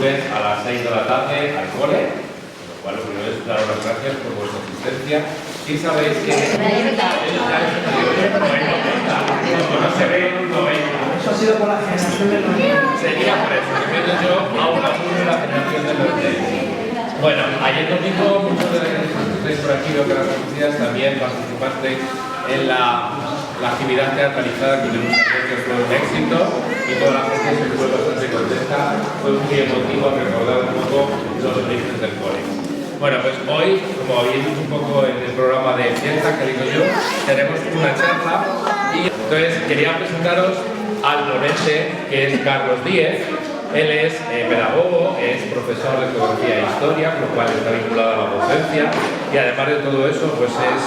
acuden a las 6 de la tarde al cole, con lo cual lo primero es dar las gracias por vuestra asistencia. Y sabéis que no se ve 90. Eso ha sido por la generación del 90. Sería por eso, que yo aún acudo de la generación del 90. Bueno, ayer domingo muchos de los que estáis por aquí, veo que las noticias también participasteis en la actividad teatralizada que tenemos aquí, que fue un éxito y toda la gente se fue bastante contenta. Fue muy emotivo recordar un poco los orígenes del cole. Bueno, pues hoy, como habéis visto un poco en el programa de fiesta que digo yo, tenemos una charla y entonces quería presentaros al ponente, que es Carlos Díez. Él es pedagogo, es profesor de geografía e historia, con lo cual está vinculado a la docencia y además de todo eso, pues es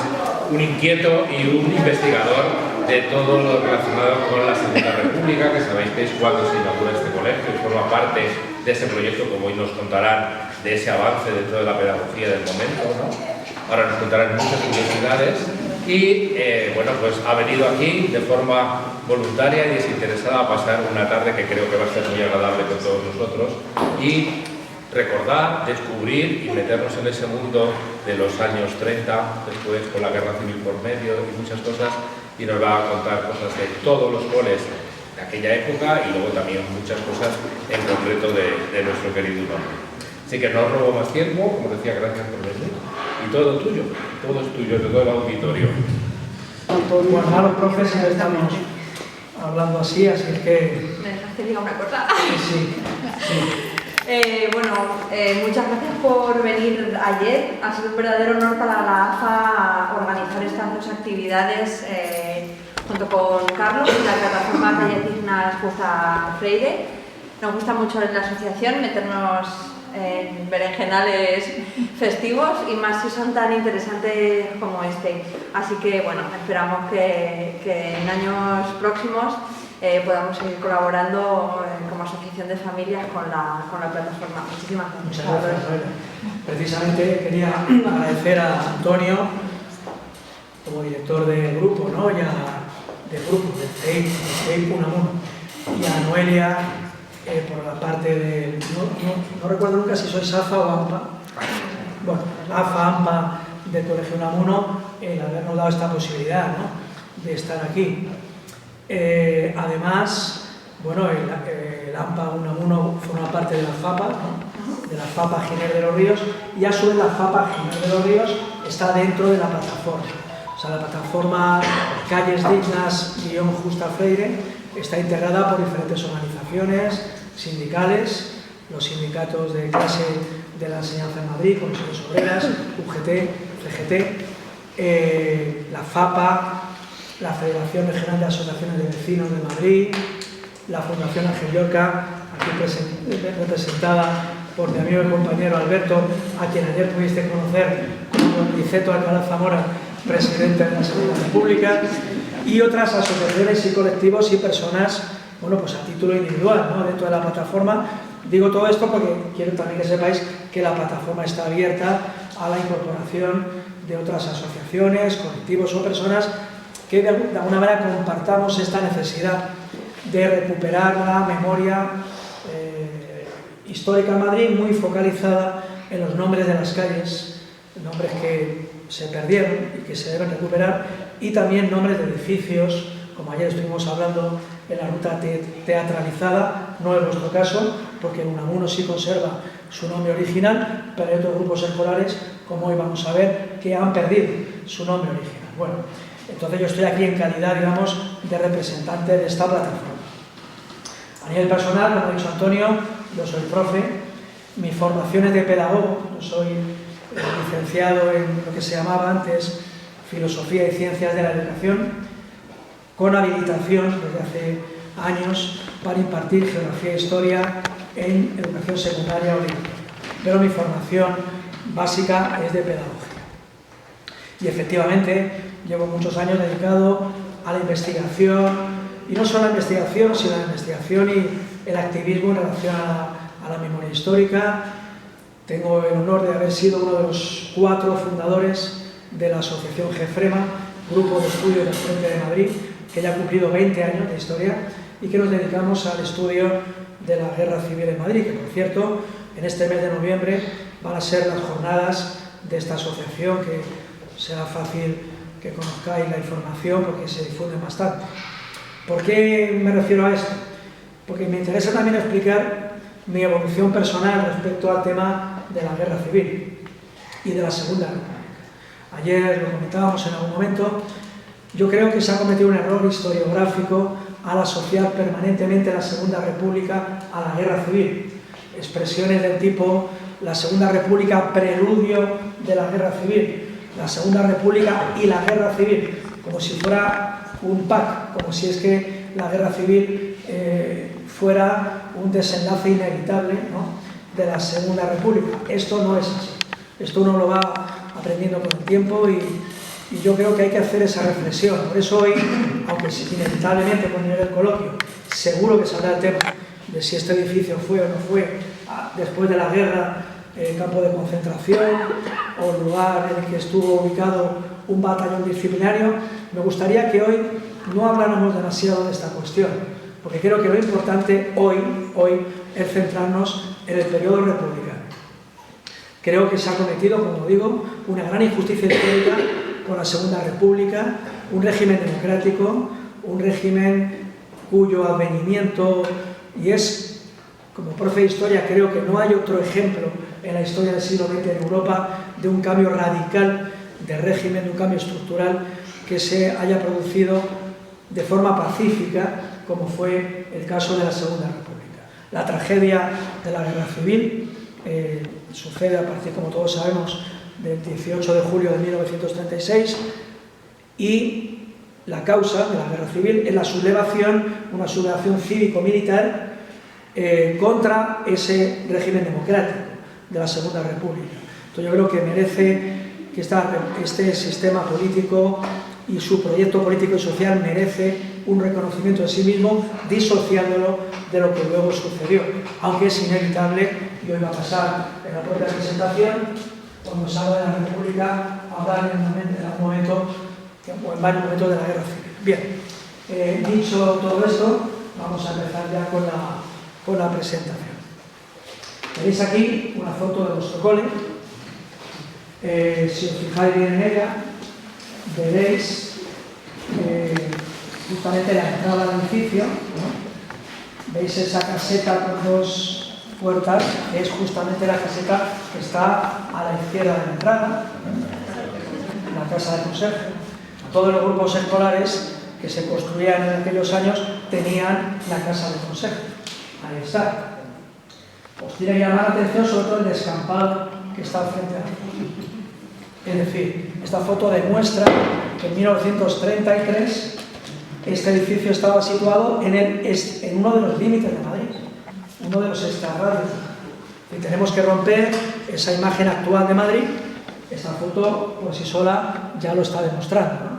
un inquieto y un investigador de todo lo relacionado con la Segunda República, que sabéis que es cuando se inaugura este colegio y forma parte de ese proyecto, como hoy nos contarán, de ese avance dentro de la pedagogía del momento, ¿no? Ahora nos contarán muchas curiosidades y bueno, pues ha venido aquí de forma voluntaria y desinteresada a pasar una tarde que creo que va a ser muy agradable con todos nosotros y recordar, descubrir y meternos en ese mundo de los años 30, después con la guerra civil por medio y muchas cosas, y nos va a contar cosas de todos los coles de aquella época y luego también muchas cosas en concreto de nuestro querido nombre. Así que no os robo más tiempo, como decía, gracias por venir. Y todo tuyo, todo es tuyo, de todo el auditorio. Bueno, a los profes ya estamos hablando así es que... ¿Me dejas que diga una cosa? Sí. Muchas gracias por venir ayer. Ha sido un verdadero honor para la AFA organizar estas dos actividades junto con Carlos y la plataforma Calle Digna Esposa Freire. Nos gusta mucho en la asociación meternos en berenjenales festivos y más si son tan interesantes como este. Así que bueno, esperamos que en años próximos podamos seguir colaborando como asociación de familias con la plataforma. Muchísimas gracias. Muchas gracias. Precisamente quería agradecer a Antonio como director del grupo, ¿no? Ya del grupo, del CEIP Unamuno, y a Noelia por la parte de... No recuerdo nunca si sois AFA o AMPA. Bueno, AFA, AMPA del Colegio Unamuno, el habernos dado esta posibilidad, ¿no? De estar aquí. Además, bueno, el AMPA Unamuno forma parte de la FAPA, ¿no? De la FAPA Giner de los Ríos, y a su vez la FAPA Giner de los Ríos está dentro de la plataforma. O sea, la plataforma Calles Dignas / Justa Freire está integrada por diferentes organizaciones sindicales, los sindicatos de clase de la enseñanza en Madrid, Comisiones Obreras, UGT, CGT, la FAPA, la Federación Regional de Asociaciones de Vecinos de Madrid, la Fundación Ángel Llorca, aquí representada por mi amigo y compañero Alberto, a quien ayer pudiste conocer como Niceto Alcalá Zamora, presidente de la Segunda República, y otras asociaciones y colectivos y personas, bueno, pues a título individual, ¿no? Dentro de la plataforma. Digo todo esto porque quiero también que sepáis que la plataforma está abierta a la incorporación de otras asociaciones, colectivos o personas que de alguna manera compartamos esta necesidad de recuperar la memoria histórica en Madrid, muy focalizada en los nombres de las calles, nombres que se perdieron y que se deben recuperar, y también nombres de edificios, como ayer estuvimos hablando en la ruta teatralizada, no en nuestro caso, porque Unamuno sí conserva su nombre original, pero hay otros grupos escolares, como hoy vamos a ver, que han perdido su nombre original. Bueno, entonces yo estoy aquí en calidad, digamos, de representante de esta plataforma. A nivel personal, como ha dicho Antonio, yo soy profe, mi formación es de pedagogo, yo soy licenciado en lo que se llamaba antes Filosofía y Ciencias de la Educación, con habilitación desde hace años para impartir Geografía e Historia en educación secundaria obligatoria. Pero mi formación básica es de pedagogía. Y efectivamente llevo muchos años dedicado a la investigación, y no solo a la investigación, sino a la investigación y el activismo en relación a la memoria histórica. Tengo el honor de haber sido uno de los 4 fundadores de la asociación GEFREMA, Grupo de Estudio del Frente de Madrid, que ya ha cumplido 20 años de historia y que nos dedicamos al estudio de la Guerra Civil en Madrid, que por cierto, en este mes de noviembre van a ser las jornadas de esta asociación, que será fácil que conozcáis la información porque se difunde bastante. ¿Por qué me refiero a esto? Porque me interesa también explicar mi evolución personal respecto al tema de la Guerra Civil y de la Segunda República. Ayer lo comentábamos en algún momento. Yo creo que se ha cometido un error historiográfico al asociar permanentemente la Segunda República a la Guerra Civil. Expresiones del tipo la Segunda República preludio de la Guerra Civil, la Segunda República y la Guerra Civil, como si fuera un pack, como si es que la Guerra Civil fuera un desenlace inevitable, ¿no?, de la Segunda República. Esto no es así. Esto uno lo va aprendiendo con el tiempo y yo creo que hay que hacer esa reflexión. Por eso hoy, aunque inevitablemente con el coloquio, seguro que saldrá el tema de si este edificio fue o no fue después de la guerra campo de concentración o lugar en el que estuvo ubicado un batallón disciplinario, me gustaría que hoy no habláramos demasiado de esta cuestión, porque creo que lo importante hoy es centrarnos en el periodo republicano. Creo que se ha cometido, como digo, una gran injusticia histórica con la Segunda República, un régimen democrático, un régimen cuyo advenimiento, y es, como profe de historia, creo que no hay otro ejemplo en la historia del siglo XX en Europa de un cambio radical de régimen, de un cambio estructural que se haya producido de forma pacífica, como fue el caso de la Segunda República. La tragedia de la Guerra Civil sucede a partir, como todos sabemos, del 18 de julio de 1936 y la causa de la Guerra Civil es la sublevación, una sublevación cívico-militar contra ese régimen democrático de la Segunda República. Entonces yo creo que merece que este sistema político y su proyecto político y social merece un reconocimiento de sí mismo, disociándolo de lo que luego sucedió, aunque es inevitable, y hoy va a pasar en la propia presentación, cuando se habla de la República, hablar en algún momento, o en varios momentos de la Guerra Civil. Bien, dicho todo esto, vamos a empezar ya con la presentación. Veréis aquí una foto de nuestro cole. Si os fijáis bien en ella, veréis justamente la entrada del edificio, ¿no? Veis esa caseta con dos puertas, que es justamente la caseta que está a la izquierda de la entrada, la casa de conserje. Todos los grupos escolares que se construían en aquellos años tenían la casa de conserje. Ahí está. Os tiene que llamar la atención sobre todo el descampado que está al frente de la. Es decir, esta foto demuestra que en 1933 este edificio estaba situado en uno de los límites de Madrid, uno de los extrarradios. Y tenemos que romper esa imagen actual de Madrid. Esta foto por sí sola ya lo está demostrando, ¿no?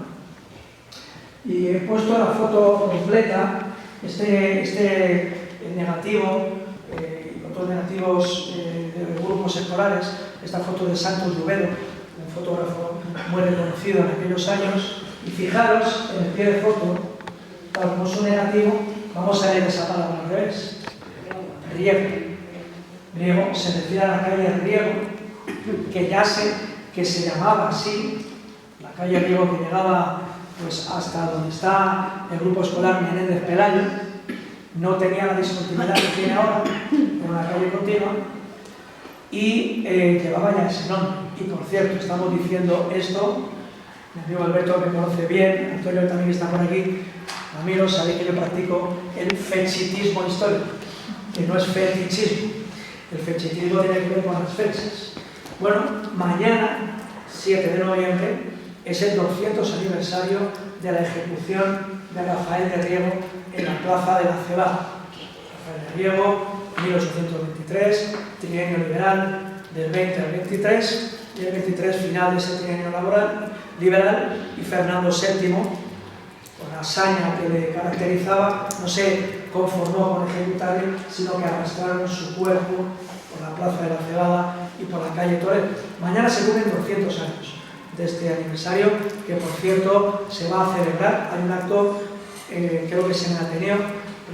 Y he puesto la foto completa, este negativo y otros negativos de grupos escolares, esta foto de Santos Lluvedo, un fotógrafo muy reconocido en aquellos años. Y fijaros en el pie de foto, como es un negativo, vamos a leer esa palabra al revés. Riego. Riego se refiere a la calle Riego, que se llamaba así, la calle Riego, que llegaba pues hasta donde está el grupo escolar Menéndez Pelayo. No tenía la discontinuidad que tiene ahora, era una calle continua, y llevaba ya ese nombre. Y por cierto, estamos diciendo esto, mi amigo Alberto me conoce bien, Antonio también que está por aquí, amigos, sabéis que yo practico el fechitismo histórico, que no es fetichismo. El fechitismo tiene que ver con las fechas. Bueno, mañana, 7 de noviembre, es el 200 aniversario de la ejecución de Rafael de Riego en la plaza de la Cebada. Rafael de Riego, 1823, trienio liberal del 20 al 23, y el 23 final de ese trienio liberal, y Fernando VII, con la hazaña que le caracterizaba, no se conformó con ejecutarle, sino que arrastraron su cuerpo por la plaza de la Cebada y por la calle Toledo. Mañana se cumplen 200 años de este aniversario, que por cierto se va a celebrar. Hay un acto, creo que es en el Ateneo,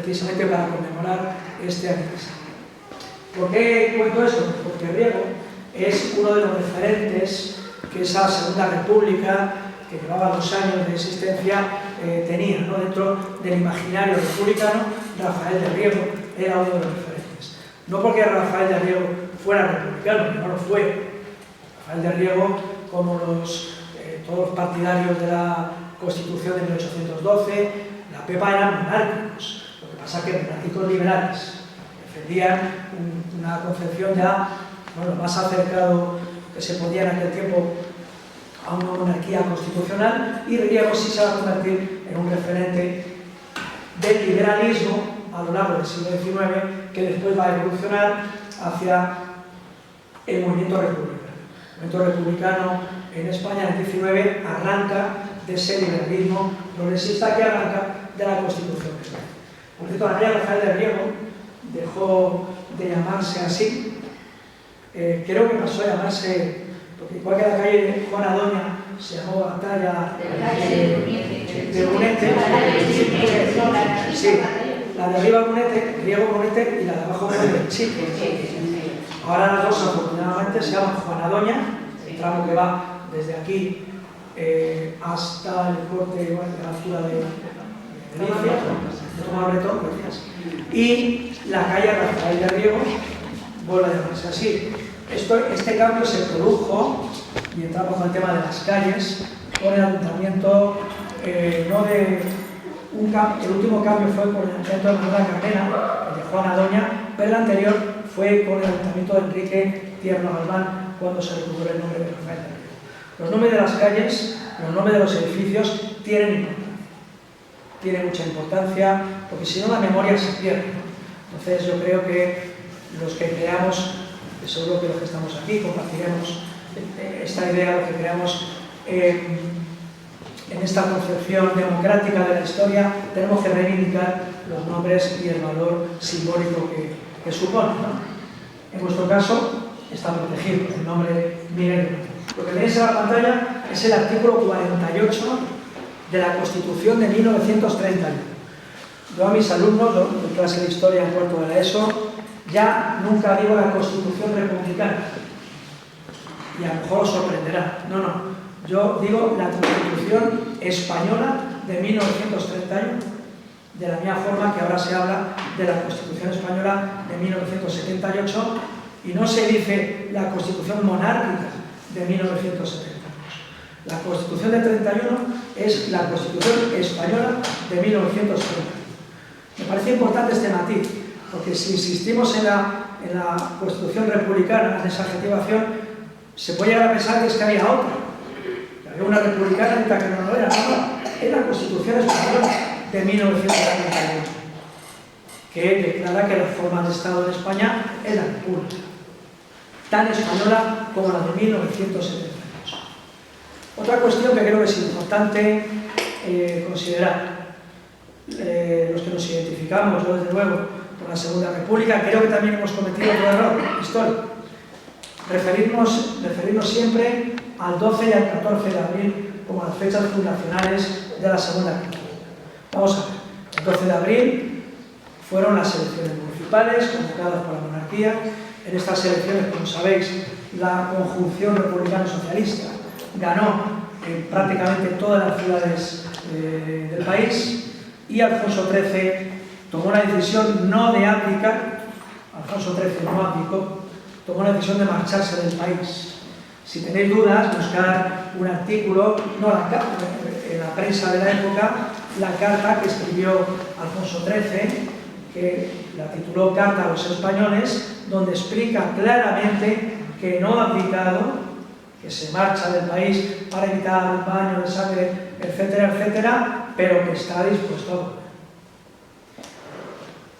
precisamente para conmemorar este aniversario. ¿Por qué cuento esto? Porque Riego es uno de los referentes que esa Segunda República, que llevaba 2 años de existencia, tenía, ¿no? Dentro del imaginario republicano. Rafael de Riego era uno de los referentes. No porque Rafael de Riego fuera republicano, que no lo fue. Rafael de Riego, como todos los partidarios de la Constitución de 1812, la PEPA eran monárquicos. Lo que pasa es que monárquicos liberales defendían una concepción ya, bueno, más acercado que se podía en aquel tiempo a una monarquía constitucional, y Riego sí se va a convertir en un referente del liberalismo a lo largo del siglo XIX, que después va a evolucionar hacia el movimiento republicano. El movimiento republicano en España en el XIX arranca de ese liberalismo progresista que arranca de la Constitución de España. Por cierto, la calle Rafael de Riego dejó de llamarse así. Creo que pasó a llamarse, porque igual que la calle Juana Doña se llamó Batalla de Brunete, sí, la de arriba Brunete, Riego Brunete, y la de abajo Brunete. Ahora las dos afortunadamente se llaman Juana Doña, el tramo que va desde aquí hasta el corte, bueno, a la altura de Licia, y la calle Rafael de Riego vuelve a llamarse así. Este cambio se produjo, y entramos en el tema de las calles, con el ayuntamiento, el último cambio fue con el ayuntamiento de Manuela Carmena, el de Juana Doña, pero el anterior fue con el ayuntamiento de Enrique Tierno Galván, cuando se recuperó el nombre de Rafael de Riego. Los nombres de las calles, los nombres de los edificios tienen importancia. Tienen mucha importancia, porque si no la memoria se pierde. Entonces yo creo que los que creamos, seguro que los que estamos aquí compartiremos esta idea, lo que creamos en esta concepción democrática de la historia, tenemos que reivindicar los nombres y el valor simbólico que supone, ¿no? En vuestro caso está protegido el nombre Miguel. Lo que tenéis en la pantalla es el artículo 48 de la Constitución de 1931. Yo a mis alumnos, de clase de historia en cuarto de la ESO, ya nunca digo la Constitución republicana, y a lo mejor os sorprenderá. No. Yo digo la Constitución española de 1931, de la misma forma que ahora se habla de la Constitución española de 1978, y no se dice la Constitución monárquica de 1972. La Constitución del 31 es la Constitución española de 1931. Me parece importante este matiz, porque si insistimos en la Constitución republicana, en esa adjetivación, se puede llegar a pensar que es que había otra. Que había una republicana que no lo era. No, es la Constitución española de 1931, que declara que las formas de Estado en España es la República, tan española como la de 1972. Otra cuestión que creo que es importante considerar, los que nos identificamos, yo desde luego, con la Segunda República, creo que también hemos cometido otro error histórico. Referirnos siempre al 12 y al 14 de abril como las fechas fundacionales de la Segunda República. Vamos a ver, el 12 de abril fueron las elecciones municipales convocadas por la monarquía. En estas elecciones, como sabéis, la conjunción republicano-socialista ganó en prácticamente todas las ciudades del país, y Alfonso XIII tomó la decisión no de abdicar. Alfonso XIII no abdicó, tomó la decisión de marcharse del país. Si tenéis dudas, buscar un artículo, en la prensa de la época, la carta que escribió Alfonso XIII, que la tituló Carta a los Españoles, donde explica claramente que no ha abdicado, que se marcha del país para evitar un baño de sangre, etcétera, etcétera, pero que está dispuesto a volver.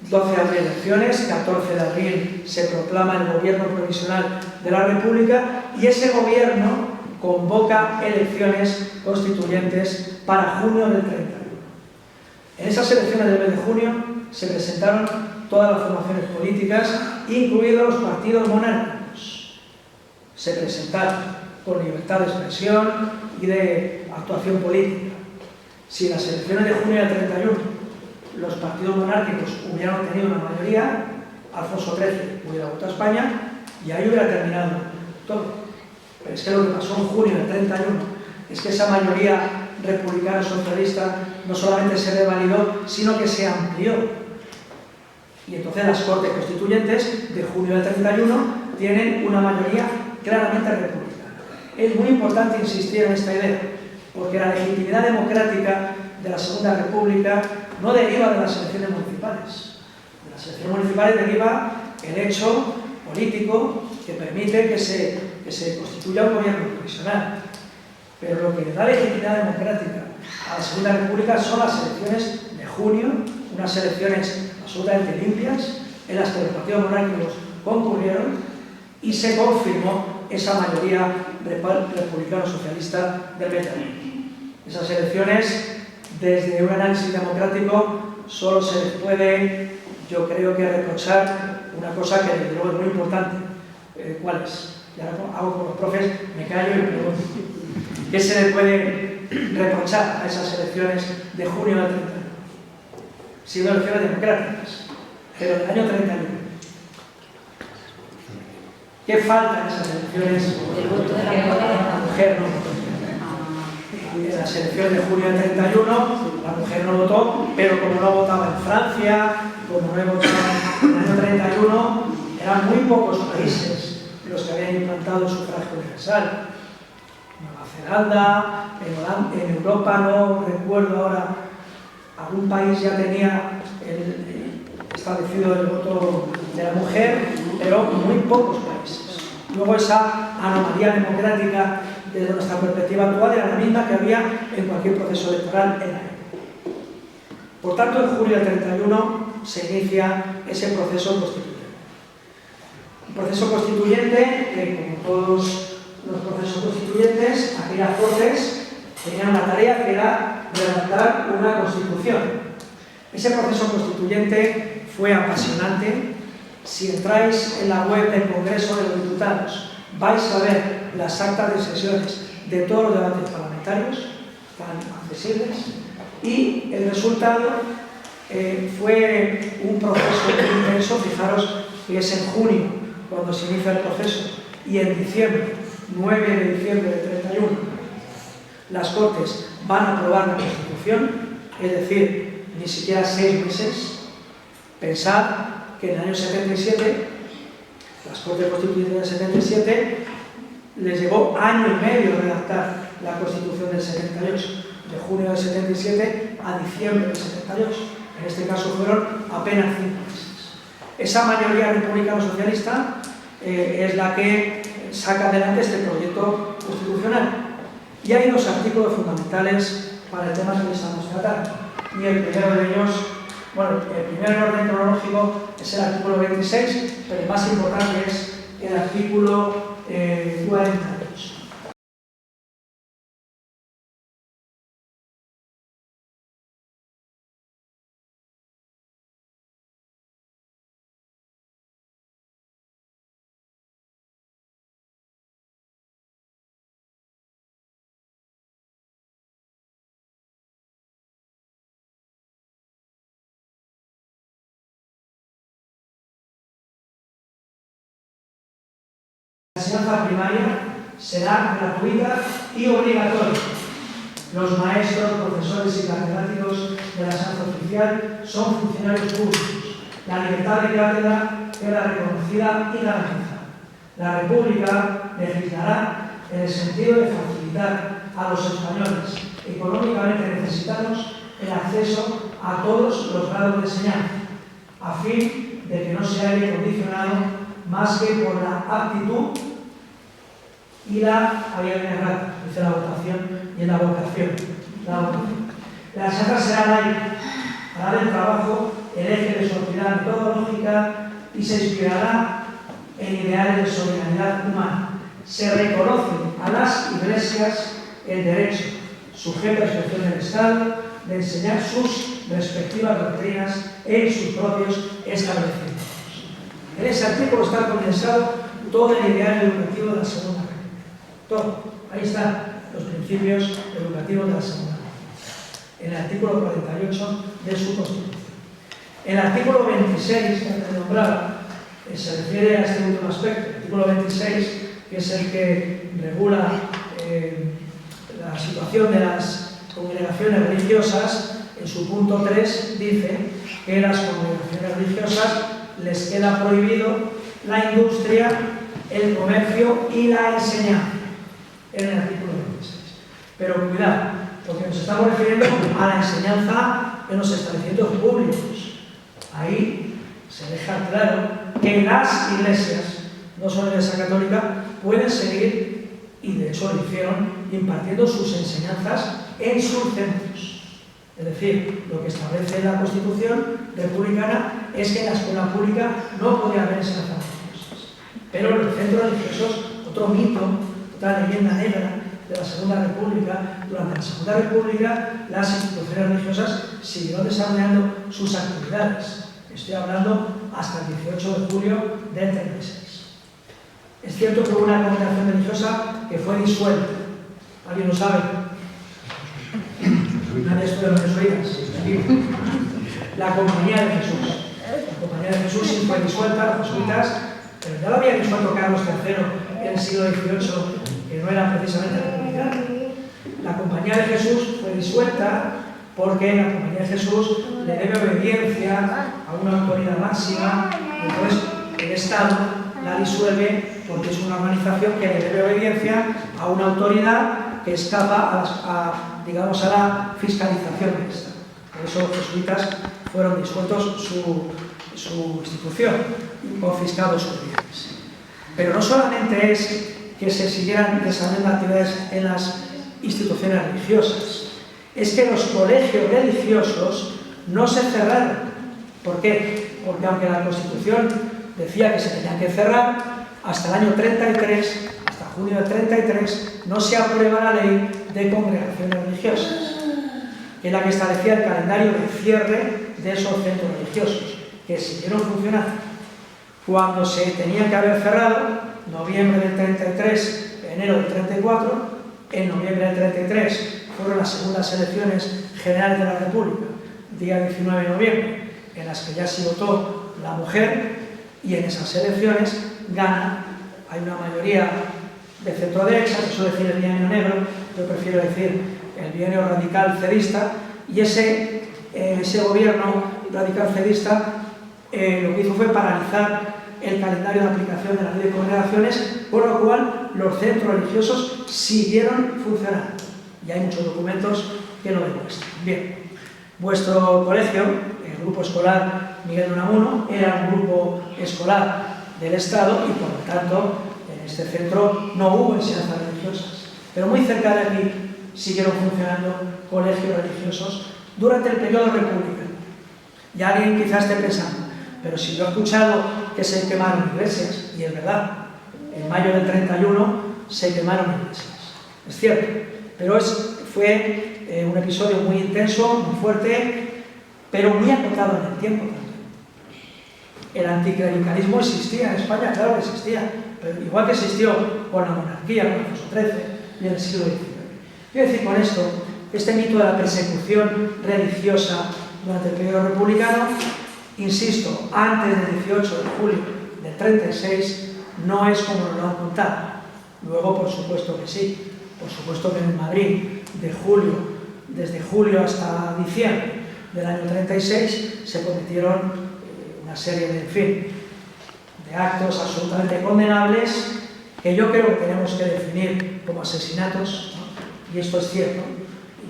12 de abril elecciones, 14 de abril se proclama el gobierno provisional de la República, y ese gobierno convoca elecciones constituyentes para junio del 31. En esas elecciones del mes de junio se presentaron todas las formaciones políticas, incluidos los partidos monárquicos. Se presentaron con libertad de expresión y de actuación política. Si en las elecciones de junio del 31 los partidos monárquicos hubieran obtenido una mayoría, Alfonso XIII hubiera vuelto a España y ahí hubiera terminado todo. Pero es que lo que pasó en junio del 31 es que esa mayoría republicano-socialista no solamente se revalidó, sino que se amplió. Y entonces las Cortes Constituyentes de junio del 31 tienen una mayoría claramente republicana. Es muy importante insistir en esta idea, porque la legitimidad democrática de la Segunda República no deriva de las elecciones municipales. De las elecciones municipales deriva el hecho político que permite que se constituya un gobierno provisional. Pero lo que le da legitimidad democrática a la Segunda República son las elecciones de junio, unas elecciones absolutamente limpias, en las que los partidos monárquicos concurrieron y se confirmó esa mayoría republicano-socialista del 20. Esas elecciones, desde un análisis democrático, solo se les puede, yo creo que reprochar una cosa que desde luego es muy importante. ¿Cuál es? Ya hago con los profes, me callo y pregunto. ¿Qué se le puede reprochar a esas elecciones de junio del 31? Siendo elecciones democráticas, pero del año 31. ¿Qué falta en esas elecciones? El voto de la mujer no votó. En las elecciones de junio del 31, la mujer no votó, pero como no votaba en Francia, como no votaba en el año 31, eran muy pocos países los que habían implantado el sufragio universal. Nueva Zelanda, en Europa no recuerdo ahora, algún país ya tenía establecido el voto de la mujer, pero muy pocos países. Luego esa anomalía democrática desde nuestra perspectiva actual era la misma que había en cualquier proceso electoral en la época. Por tanto, en julio del 31 se inicia ese proceso constituyente. Un proceso constituyente que, como todos los procesos constituyentes, aquellas Cortes tenían una tarea que era redactar una constitución. Ese proceso constituyente fue apasionante. Si entráis en la web del Congreso de los Diputados, vais a ver las actas de sesiones de todos los debates parlamentarios, tan accesibles, y el resultado fue un proceso muy intenso. Fijaros que es en junio cuando se inicia el proceso, y en diciembre, 9 de diciembre del 31, las Cortes van a aprobar la Constitución, es decir, ni siquiera 6 meses. Pensad que en el año 77, las Cortes Constituyentes del 77, les llevó año y medio redactar la Constitución del 78, de junio del 77 a diciembre del 78. En este caso fueron apenas 5 meses. Esa mayoría republicano-socialista es la que saca adelante este proyecto constitucional. Y hay 2 artículos fundamentales para el tema que estamos tratando. Y el primero de ellos, bueno, el primero en orden cronológico es el artículo 26, pero el más importante es el artículo 48. La enseñanza primaria será gratuita y obligatoria. Los maestros, profesores y catedráticos de la enseñanza oficial son funcionarios públicos. La libertad de cátedra queda reconocida y garantizada. La República legislará en el sentido de facilitar a los españoles económicamente necesitados el acceso a todos los grados de enseñanza, a fin de que no se haya condicionado más que por la aptitud y la habilidad, dice la votación, y en la vocación. La enseñanza será laica, hará del trabajo el eje de su actividad metodológica y se inspirará en ideales de solidaridad humana. Se reconoce a las iglesias el derecho, sujeto a excepción del Estado, de enseñar sus respectivas doctrinas en sus propios establecimientos. En ese artículo está condensado todo el ideal educativo de la Segunda República. Todo. Ahí están los principios educativos de la Segunda República. En el artículo 48 de su Constitución. El artículo 26, que antes nombraba, se refiere a este último aspecto. El artículo 26, que es el que regula la situación de las congregaciones religiosas, en su punto 3 dice que las congregaciones religiosas les queda prohibido la industria, el comercio y la enseñanza, en el artículo 26. Pero cuidado, porque nos estamos refiriendo a la enseñanza en los establecimientos públicos. Ahí se deja claro que las iglesias, no solo la Iglesia Católica, pueden seguir, y de hecho lo hicieron, impartiendo sus enseñanzas en sus centros. Es decir, lo que establece la Constitución republicana es que en la escuela pública no podía haber enseñanzas religiosas. Pero en los centros religiosos, otro mito, otra leyenda negra de la Segunda República, durante la Segunda República las instituciones religiosas siguieron desarrollando sus actividades. Estoy hablando hasta el 18 de julio del 36. Es cierto que hubo una congregación religiosa que fue disuelta. ¿Alguien lo sabe? Nadie estudia los jesuitas. La Compañía de Jesús. La Compañía de Jesús sí fue disuelta, los jesuitas, pero ya lo había disuelto Carlos III en el siglo XVIII, que no era precisamente republicana. La Compañía de Jesús fue disuelta porque la Compañía de Jesús le debe obediencia a una autoridad máxima, y entonces el Estado la disuelve porque es una organización que le debe obediencia a una autoridad que escapa digamos, a la fiscalización del Estado. Por eso los jesuitas fueron disueltos su institución y confiscados sus bienes. Pero no solamente es que se siguieran desarrollando actividades en las instituciones religiosas, es que los colegios religiosos no se cerraron. ¿Por qué? Porque aunque la Constitución decía que se tenían que cerrar, hasta el año 33, hasta junio del 33, no se aprueba la ley de congregaciones religiosas, que es la que establecía el calendario de cierre de esos centros religiosos, que siguieron funcionando. Cuando se tenían que haber cerrado, noviembre del 33, enero del 34, en noviembre del 33 fueron las segundas elecciones generales de la República, día 19 de noviembre, en las que ya se votó la mujer, y en esas elecciones gana, hay una mayoría de centro-derecha, que suele decir el bienio negro, yo prefiero decir el bienio radical cedista, y ese gobierno radical cedista lo que hizo fue paralizar el calendario de aplicación de la ley de congregaciones, por lo cual los centros religiosos siguieron funcionando. Y hay muchos documentos que lo demuestran. Bien, vuestro colegio, el Grupo Escolar Miguel de Unamuno, era un grupo escolar del Estado y por lo tanto en este centro no hubo enseñanzas religiosas. Pero muy cerca de aquí siguieron funcionando colegios religiosos durante el periodo republicano. Y alguien quizás esté pensando, pero si yo he escuchado que se quemaron iglesias, y es verdad, en mayo del 31 se quemaron iglesias. Es cierto, pero fue un episodio muy intenso, muy fuerte, pero muy acotado en el tiempo también. El anticlericalismo existía en España, claro que existía, pero igual que existió con la monarquía, con Alfonso XIII y en el siglo XIX. Quiero decir con esto, este mito de la persecución religiosa durante el periodo republicano, insisto, antes del 18 de julio del 36, no es como nos lo han contado. Luego, por supuesto que sí. Por supuesto que en Madrid, desde julio hasta diciembre del año 36, se cometieron una serie de actos absolutamente condenables que yo creo que tenemos que definir como asesinatos, ¿no? Y esto es cierto.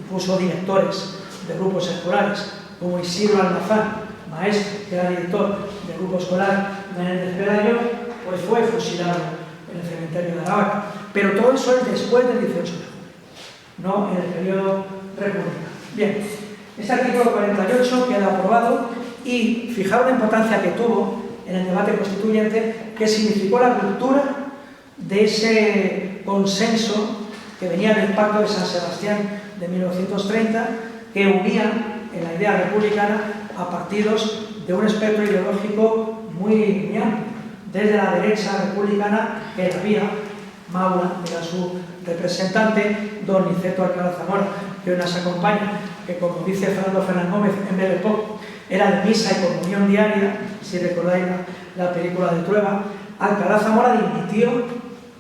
Incluso directores de grupos escolares, como Isidro Almazán, maestro, que era director del grupo escolar Menéndez Pelayo, pues fue fusilado en el cementerio de Aravaca. Pero todo eso es después del 18 de julio, no en el periodo republicano. Bien, este artículo 48 queda aprobado y fijaros la importancia que tuvo en el debate constituyente, que significó la ruptura de ese consenso que venía del Pacto de San Sebastián de 1930, que unía en la idea republicana a partidos de un espectro ideológico muy amplio, desde la derecha republicana, que había Maura, era su representante, don Niceto Alcalá Zamora, que hoy nos acompaña, que como dice Fernando Fernández Gómez en breve poco, era de misa y comunión diaria, si recordáis la película de Trueba. Alcalá Zamora dimitió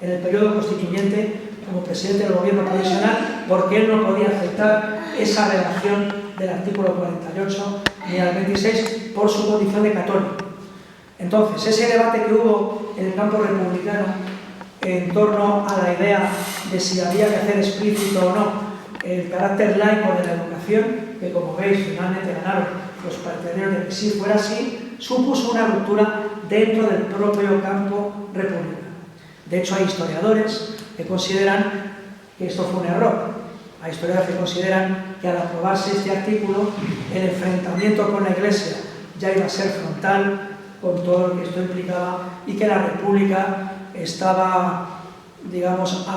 en el periodo constituyente como presidente del gobierno provisional porque él no podía aceptar esa redacción del artículo 48 ni al 26 por su condición de católico. Entonces, ese debate que hubo en el campo republicano en torno a la idea de si había que hacer explícito o no el carácter laico de la educación, que como veis finalmente ganaron los partidarios de que sí fuera así, supuso una ruptura dentro del propio campo republicano. De hecho, hay historiadores que consideran que esto fue un error. Hay historiadores que consideran que al aprobarse este artículo, el enfrentamiento con la Iglesia ya iba a ser frontal, con todo lo que esto implicaba, y que la República estaba, digamos,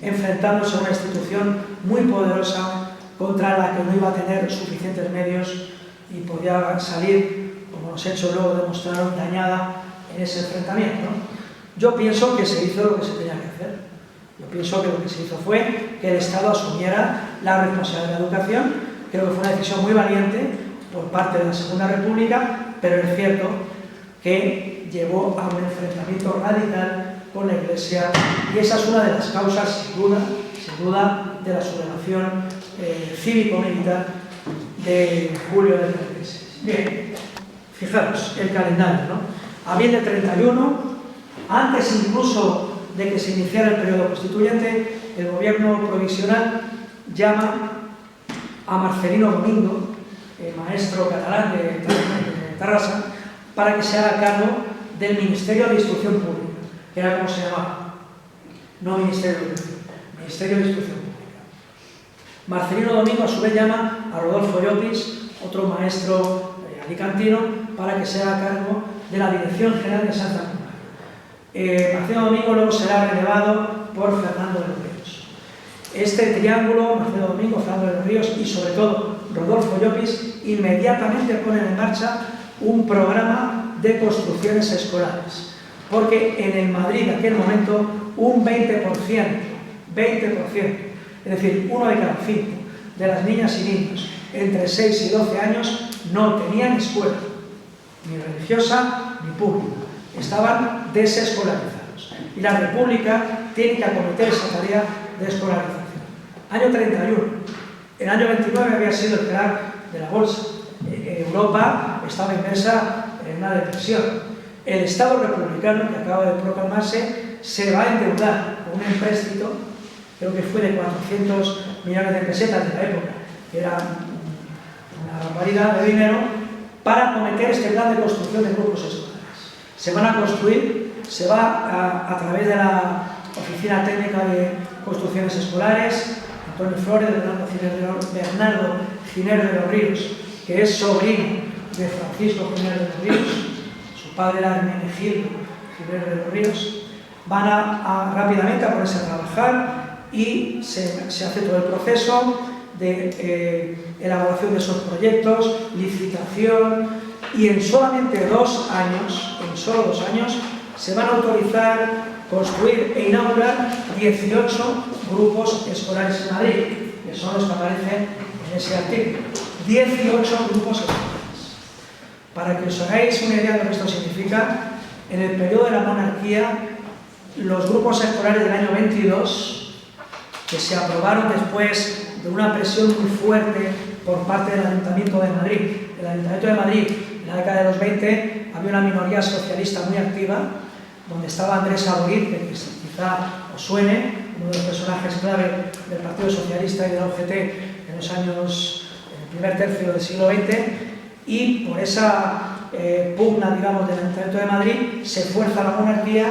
enfrentándose a una institución muy poderosa contra la que no iba a tener suficientes medios y podía salir, como los hechos luego demostraron, dañada en ese enfrentamiento, ¿no? Yo pienso que se hizo lo que se tenía que hacer. Yo pienso que lo que se hizo fue que el Estado asumiera la responsabilidad de la educación. Creo que fue una decisión muy valiente por parte de la Segunda República, pero es cierto que llevó a un enfrentamiento radical con la Iglesia, y esa es una de las causas, sin duda, de la sublevación cívico-militar de julio del 36. Bien, fijaros, el calendario, ¿no? Abril del 31, antes incluso de que se iniciara el periodo constituyente, el gobierno provisional llama a Marcelino Domingo, maestro catalán de Tarrasa, para que se haga cargo del Ministerio de Instrucción Pública, que era como se llamaba, no Ministerio de Educación, Ministerio de Instrucción Pública. Marcelino Domingo a su vez llama a Rodolfo Llopis, otro maestro alicantino, para que se haga cargo de la Dirección General de Santa Cruz. Marcelino Domingo luego será relevado por Fernando de los Ríos. Este triángulo, Marcelino Domingo, Fernando de los Ríos y sobre todo Rodolfo Llopis, inmediatamente ponen en marcha un programa de construcciones escolares, porque en el Madrid de aquel momento un 20%, es decir, 1 de cada 5 de las niñas y niños entre 6 y 12 años no tenían escuela, ni religiosa ni pública, estaban desescolarizados. Y la República tiene que acometer esa tarea de escolarización. Año 31. El año 29 había sido el crack de la bolsa. Europa estaba inmersa en una depresión. El Estado republicano, que acaba de proclamarse, se va a endeudar con un empréstito, creo que fue de 400 millones de pesetas de la época, que era una barbaridad de dinero, para acometer este plan de construcción de grupos escolares. Se van a construir, se va a través de la Oficina Técnica de Construcciones Escolares, Antonio Flores, Bernardo Giner de los Ríos, que es sobrino de Francisco Giner de los Ríos, su padre era Hermenegildo Giner de los Ríos, van rápidamente a ponerse a trabajar y se hace todo el proceso de elaboración de esos proyectos, licitación, y en solamente 2 años, se van a autorizar construir e inaugurar 18 grupos escolares en Madrid, que son los que aparecen en ese artículo. 18 grupos escolares. Para que os hagáis una idea de lo que esto significa, en el periodo de la monarquía, los grupos escolares del año 22, que se aprobaron después de una presión muy fuerte por parte del Ayuntamiento de Madrid. El Ayuntamiento de Madrid, en la década de los 20, había una minoría socialista muy activa, donde estaba Andrés Aborit, que quizá os suene, uno de los personajes clave del Partido Socialista y de la UGT en los años, en el primer tercio del siglo XX, y por esa pugna, digamos, del Ayuntamiento de Madrid, se fuerza a la monarquía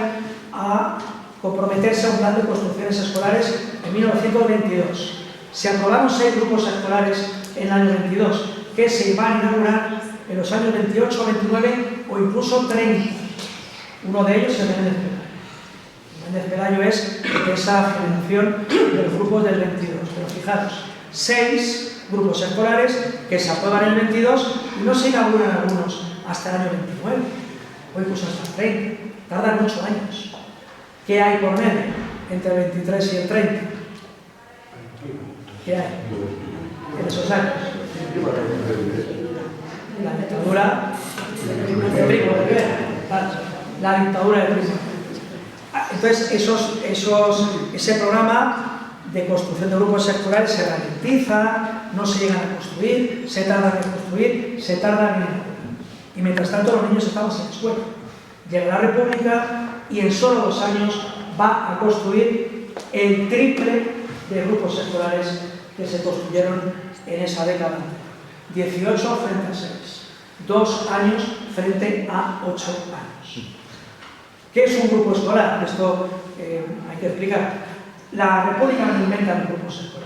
a comprometerse a un plan de construcciones escolares en 1922. Se aprobaron 6 grupos escolares en el año 22, que se iban a inaugurar en los años 28, 29 o incluso 30. Uno de ellos es Méndez Pelayo. Méndez Pelayo es de esa generación de los grupos del 22. Pero fijaros, 6 grupos escolares que se aprueban en el 22 y no se inauguran algunos hasta el año 29, o incluso hasta el 30. Tardan 8 años. ¿Qué hay por medio entre el 23 y el 30? ¿Qué hay en esos años? la dictadura de Primo de Rivera, la dictadura de Primo. Entonces, ese programa de construcción de grupos escolares se ralentiza, no se llegan a construir, se tardan en construir, se tardan en... Y mientras tanto los niños estaban sin escuela. Llega la República y en solo 2 años va a construir el triple de grupos escolares que se construyeron en esa década. 18 frente a 6. 2 años frente a 8 años. ¿Qué es un grupo escolar? Esto hay que explicar. La República no inventa los grupos escolares.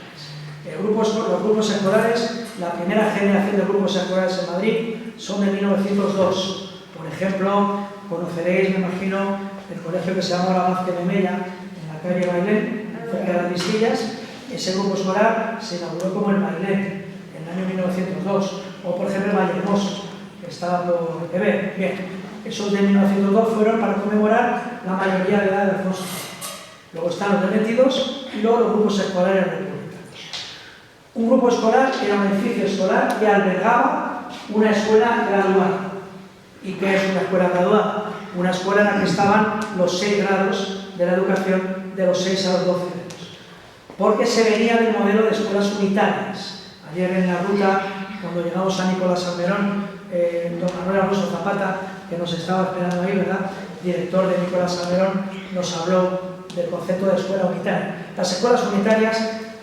Los grupos escolares, la primera generación de grupos escolares en Madrid son de 1902. Por ejemplo, conoceréis, me imagino, el colegio que se llama la Vázquez de Mella, en la calle Bailén, cerca de las Vistillas. Ese grupo escolar se inauguró como el Bailén en el año 1902. O, por ejemplo, el Vallehermoso, que estaba por TV. Bien, esos de 1902 fueron para conmemorar la mayoría de edad de Alfonso. Luego están los de 22 y luego los grupos escolares republicanos. Un grupo escolar era un edificio escolar que albergaba una escuela graduada. ¿Y qué es una escuela graduada? Una escuela en la que estaban los 6 grados de la educación de los 6 a los 12 años. Porque se venía del modelo de escuelas unitarias. Ayer en la ruta, cuando llegamos a Nicolás Salmerón, don Manuel Alonso Zapata, que nos estaba esperando ahí, ¿verdad?, director de Nicolás Salmerón, nos habló del concepto de escuela unitaria. Las escuelas unitarias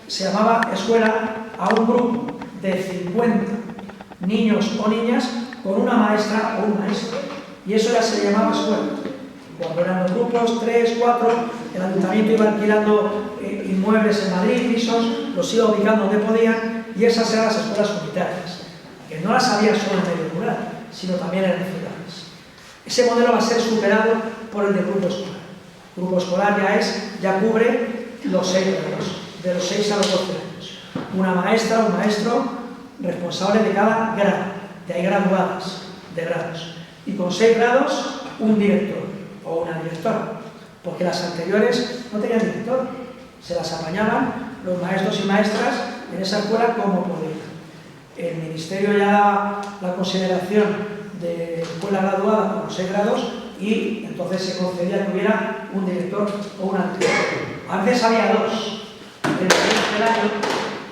se llamaba escuela a un grupo de 50 niños o niñas con una maestra o un maestro. Y eso ya se llamaba escuela. Cuando eran los grupos, 3, 4, el ayuntamiento iba alquilando inmuebles en Madrid, pisos, los iba ubicando donde podían, y esas eran las escuelas unitarias, que no las había solo en medio rural, sino también en las ciudades. Ese modelo va a ser superado por el de grupo escolar. El grupo escolar ya cubre los 6 grados, de los 6 a los 12 años. Una maestra o un maestro responsable de cada grado, de ahí graduadas de grados. Y con 6 grados, un director o una directora, porque las anteriores no tenían director, se las apañaban los maestros y maestras en esa escuela como podían. El ministerio ya daba la consideración de escuela graduada con 6 grados y entonces se concedía que hubiera un director o una directora. A veces había 2. El primer año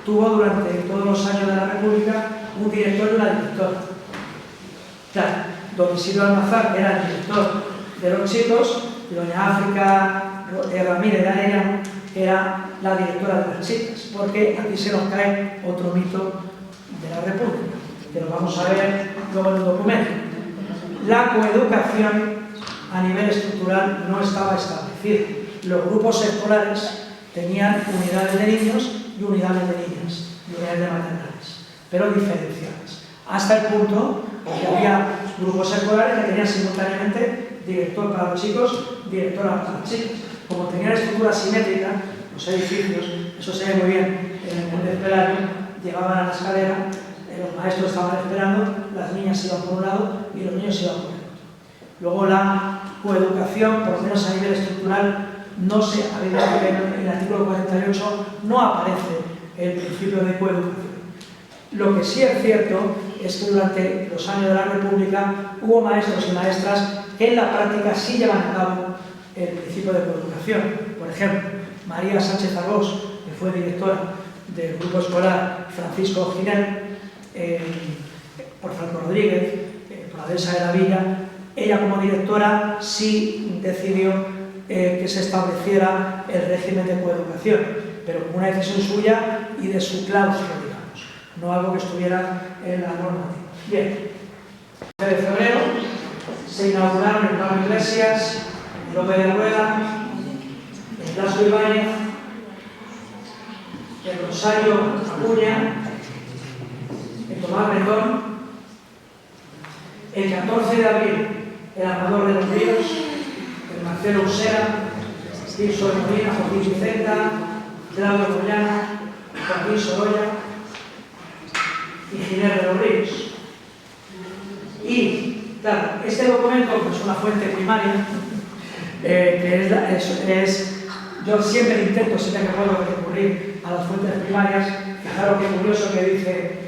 tuvo durante todos los años de la República un director y una directora. Claro, don Isidro Almazar era el director de los chicos y doña África Ramírez de Arellano era la directora de las chicas, porque aquí se nos cae otro mito de la República, que lo vamos a ver luego en el documento. La coeducación a nivel estructural no estaba establecida. Los grupos escolares tenían unidades de niños y unidades de niñas, y unidades de maternales, pero diferenciadas. Hasta el punto que había grupos escolares que tenían simultáneamente director para los chicos, directora para las chicas. Como tenían estructura simétrica, los edificios, eso se ve muy bien en el Monte Pelayo, llegaban a la escalera, los maestros estaban esperando, las niñas iban por un lado y los niños iban por el otro. Luego la coeducación, por lo menos a nivel estructural, no se ha visto que en el artículo 48 no aparece el principio de coeducación. Lo que sí es cierto es que durante los años de la República hubo maestros y maestras que en la práctica sí llevan a cabo el principio de coeducación. Por ejemplo, María Sánchez Arbós, que fue directora del grupo escolar Francisco Ginel, por Franco Rodríguez, por Adesa de la Villa, ella como directora sí decidió que se estableciera el régimen de coeducación, pero como una decisión suya y de su claustro, digamos, no algo que estuviera en la normativa. Bien, el 9 de febrero se inauguraron en Pablo Iglesias, en López de Rueda, en Blasco Ibáñez, en Rosario Acuña, en Tomás Rendón, el 14 de abril el Amador de los Ríos, el Marcelo Usera, Tirso de Molina, Joaquín Vicenta, Claudio Moyana, Joaquín Sorolla y Ginés de los Ríos. Y, claro, este documento, que es una fuente primaria, yo siempre intento, siempre que puedo recurrir a las fuentes primarias. Fijaros qué curioso que dice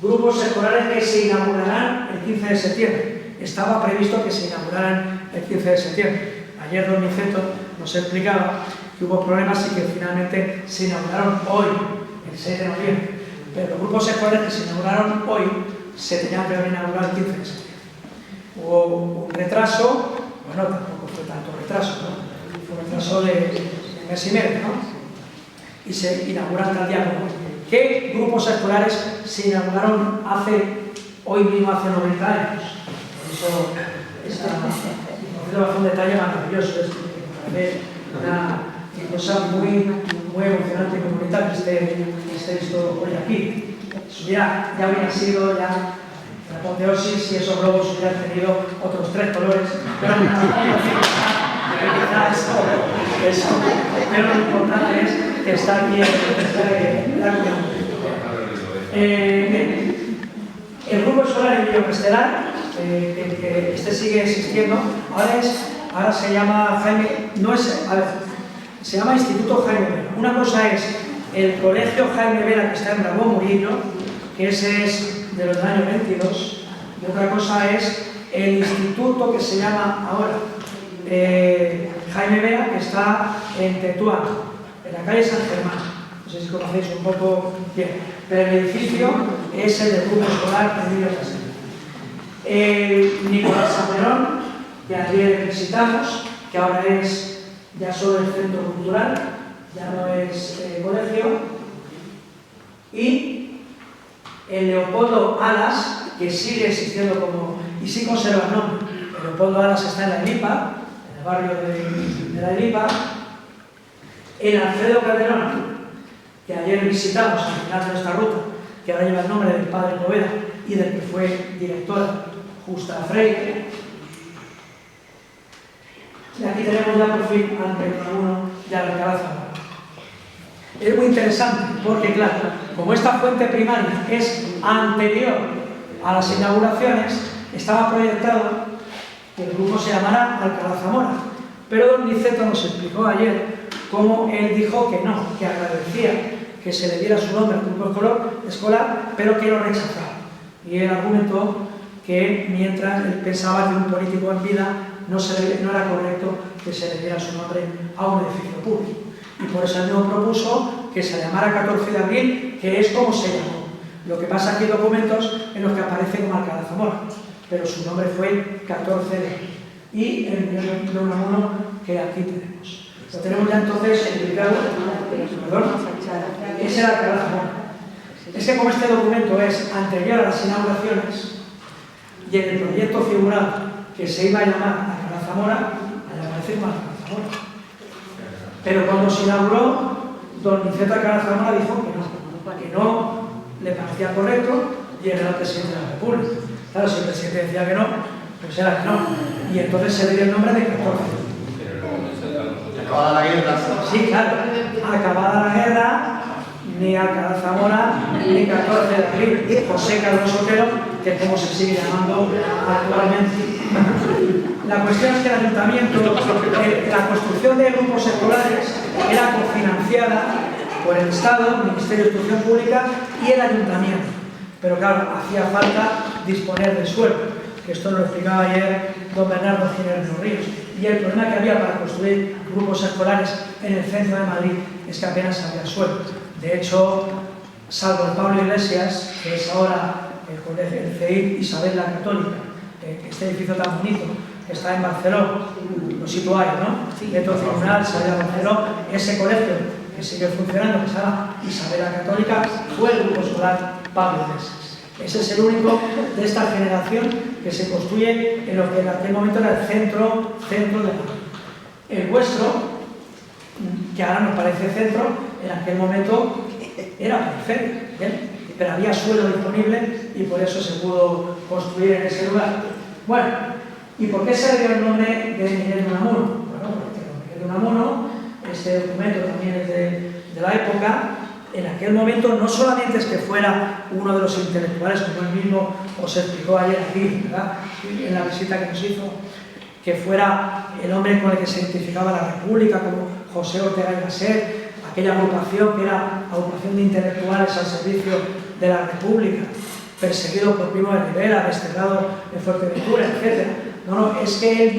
Grupos escolares que se inaugurarán el 15 de septiembre. Estaba previsto que se inauguraran el 15 de septiembre. Ayer don Niceto nos explicaba que hubo problemas y que finalmente se inauguraron hoy, el 6 de noviembre. Pero los grupos escolares que se inauguraron hoy se tenían que haber inaugurado el 15 de septiembre. Hubo un retraso, bueno, tampoco fue tanto retraso, ¿no? Fue un retraso de mes y medio, ¿no? Y se inauguran tal día como hoy. ¿Qué grupos escolares se inauguraron hoy mismo hace 90 años? Por eso, fue un detalle maravilloso, me parece una cosa muy emocionante y muy bonita que esté esto hoy aquí. Ya hubiera sido la apoteosis si esos globos hubieran tenido otros 3 colores, pero pero lo importante es que está aquí la comunidad. El grupo escolar Emilio Castelar, que este sigue existiendo, ahora se llama se llama Instituto Jaime Vera. Una cosa es el colegio Jaime Vera que está en Ramón Murillo, que ese es de los años 22, y otra cosa es el instituto que se llama ahora Jaime Vera, que está en Tetuán, en la calle San Germán. No sé si conocéis un poco bien, pero el edificio es el del grupo escolar Emilio Castelar. Nicolás Saperón, que ayer visitamos, que ahora es ya solo el centro cultural, ya no es colegio, y el Leopoldo Alas, que sigue existiendo y sí conserva el nombre. El Leopoldo Alas está en la Elipa, en el barrio de la Elipa. El Alfredo Calderón, que ayer visitamos al final de nuestra ruta, que ahora lleva el nombre del padre Poveda y del que fue directora Justa Freire. Y aquí tenemos ya por fin ante uno ya la Alcalá Zamora. Es muy interesante porque, claro, como esta fuente primaria es anterior a las inauguraciones, estaba proyectado que el grupo se llamara Alcalá Zamora. Pero don Niceto nos explicó ayer cómo él dijo que no, que agradecía que se le diera su nombre al grupo escolar, pero que lo rechazaba. Y él argumentó que mientras él pensaba que un político en vida no era correcto que se le diera su nombre a un edificio público. Y por eso él no propuso que se llamara 14 de abril, que es como se llamó. Lo que pasa es que hay documentos en los que aparece como Alcalá Zamora, pero su nombre fue 14 de abril. Y el millón de Unamuno que aquí tenemos. Lo tenemos ya entonces explicado. ¿Perdón? Ese era Alcalá Zamora. Es que como este documento es anterior a las inauguraciones y en el proyecto figurado que se iba a llamar Alcalá Zamora, allá aparece como Alcalá Zamora. Pero cuando se inauguró, don Niceto Alcalá Zamora dijo que no le parecía correcto y él era el presidente de la República. Claro, si el presidente decía que no, pues era que no. Y entonces se le dio el nombre de 14. Acabada la guerra. Sí, claro. Acabada la guerra, ni Alcalá Zamora, ni 14 de abril. José Carlos Otero, que es como se sigue llamando actualmente. La cuestión es que el ayuntamiento, la construcción de grupos escolares era cofinanciada por el Estado, el Ministerio de Instrucción Pública y el ayuntamiento. Pero claro, hacía falta disponer de suelo, que esto lo explicaba ayer don Bernardo Jiménez de los Ríos. Y el problema que había para construir grupos escolares en el centro de Madrid es que apenas había suelo. De hecho, salvo el Pablo Iglesias, que es ahora el CEIP Isabel la Católica, este edificio tan bonito, que está en Barcelona, lo situáis, ¿no? Dentro del Tribunal, Isabel la Barcelona, ese colegio que sigue funcionando, que se llama Isabel la Católica, fue el grupo escolar Pablo Iglesias. Ese es el único de esta generación que se construye en lo que en aquel momento era el centro de Madrid. El vuestro, que ahora nos parece centro, en aquel momento era periferia, ¿bien? Pero había suelo disponible y por eso se pudo construir en ese lugar. Bueno, ¿y por qué se le dio el nombre de Miguel de Unamuno? Bueno, porque Miguel de Unamuno, este documento también es de la época. En aquel momento no solamente es que fuera uno de los intelectuales, como él mismo os explicó ayer aquí, ¿verdad? En la visita que nos hizo, que fuera el hombre con el que se identificaba la República, como José Ortega y Gasset, aquella agrupación que era agrupación de intelectuales al servicio de la República, perseguido por Primo de Rivera, desterrado en Fuerteventura, etc. No, es que él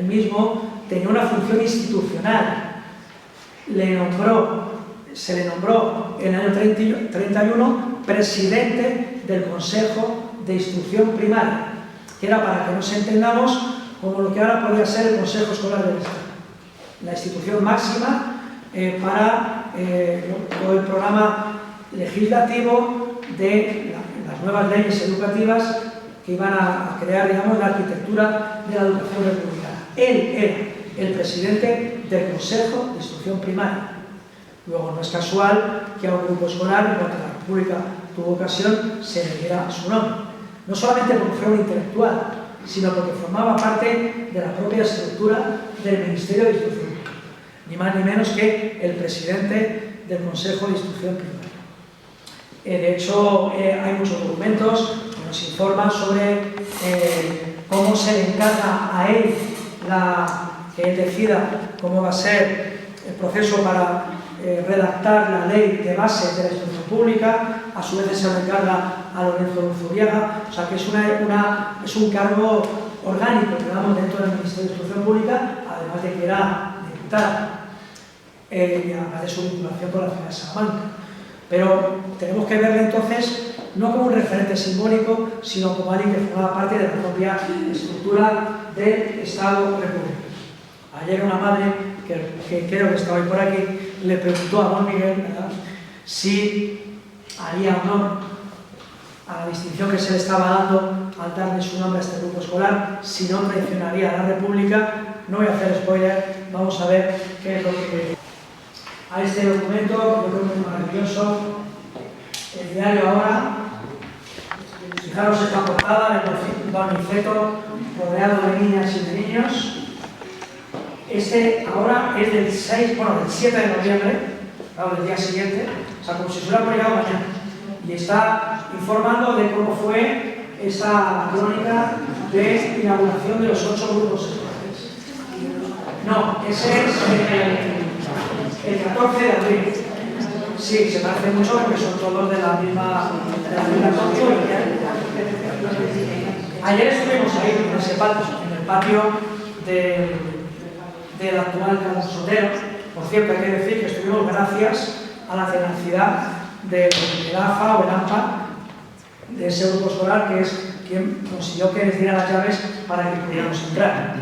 mismo tenía una función institucional. Se le nombró en el año 31 presidente del Consejo de Instrucción Primaria, que era, para que nos entendamos, como lo que ahora podría ser el Consejo Escolar del Estado, la institución máxima para todo el programa legislativo de las nuevas leyes educativas que iban a crear, digamos, la arquitectura de la educación republicana. Él era el presidente del Consejo de Instrucción Primaria. Luego, no es casual que a un grupo escolar, durante la República tuvo ocasión, se le diera su nombre. No solamente porque fuera un intelectual, sino porque formaba parte de la propia estructura del Ministerio de Instrucción, ni más ni menos que el presidente del Consejo de Instrucción Primaria. De hecho, hay muchos documentos que nos informan sobre cómo se le encarga a él que él decida cómo va a ser el proceso para redactar la ley de bases de la instrucción pública. A su vez se le encarga a Lorenzo Luzuriaga, o sea que es un cargo orgánico, digamos, dentro del Ministerio de Instrucción Pública, además de que era diputado, y además de su vinculación con la ciudad de Salamanca. Pero tenemos que verle entonces no como un referente simbólico, sino como alguien que formaba parte de la propia estructura del Estado republicano. Ayer una madre, que creo que estaba hoy por aquí, le preguntó a don Miguel, ¿verdad?, si haría honor a la distinción que se le estaba dando al darle su nombre a este grupo escolar, si no traicionaría a la República. No voy a hacer spoiler, vamos a ver qué es lo que... A este documento, que yo creo que es maravilloso, el diario Ahora. Fijaros esta portada, el don Niceto, rodeado de niñas y de niños. Este Ahora es del 7 de noviembre, claro, del día siguiente, o sea, como si se hubiera publicado mañana. Y está informando de cómo fue esta crónica de inauguración de los 8 grupos escolares. No, ese es el 14 de abril. Sí, se parece mucho porque son todos de la misma cultura. Ayer estuvimos ahí, en ese patio, en el patio del actual Carlos Sotero. Por cierto, hay que decir que estuvimos gracias a la tenacidad del AFA o el AMPA, de ese grupo escolar, que es quien consiguió que les diera las llaves para que pudiéramos entrar.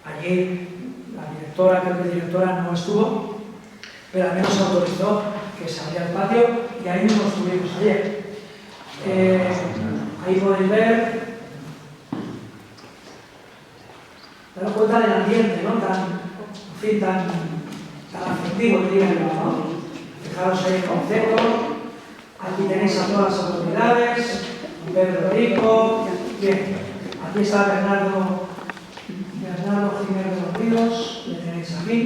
Allí la directora, creo que la directora no estuvo, pero al menos se autorizó que se abriera el patio y ahí mismo estuvimos ayer. Ahí podéis ver, daros cuenta del ambiente, ¿no?, tan afectivo, diría yo, ¿no? Fijaros ahí el concepto. Aquí tenéis a todas las autoridades, Pedro Rico, bien, aquí está Bernardo Jiménez de los Ríos, le tenéis aquí,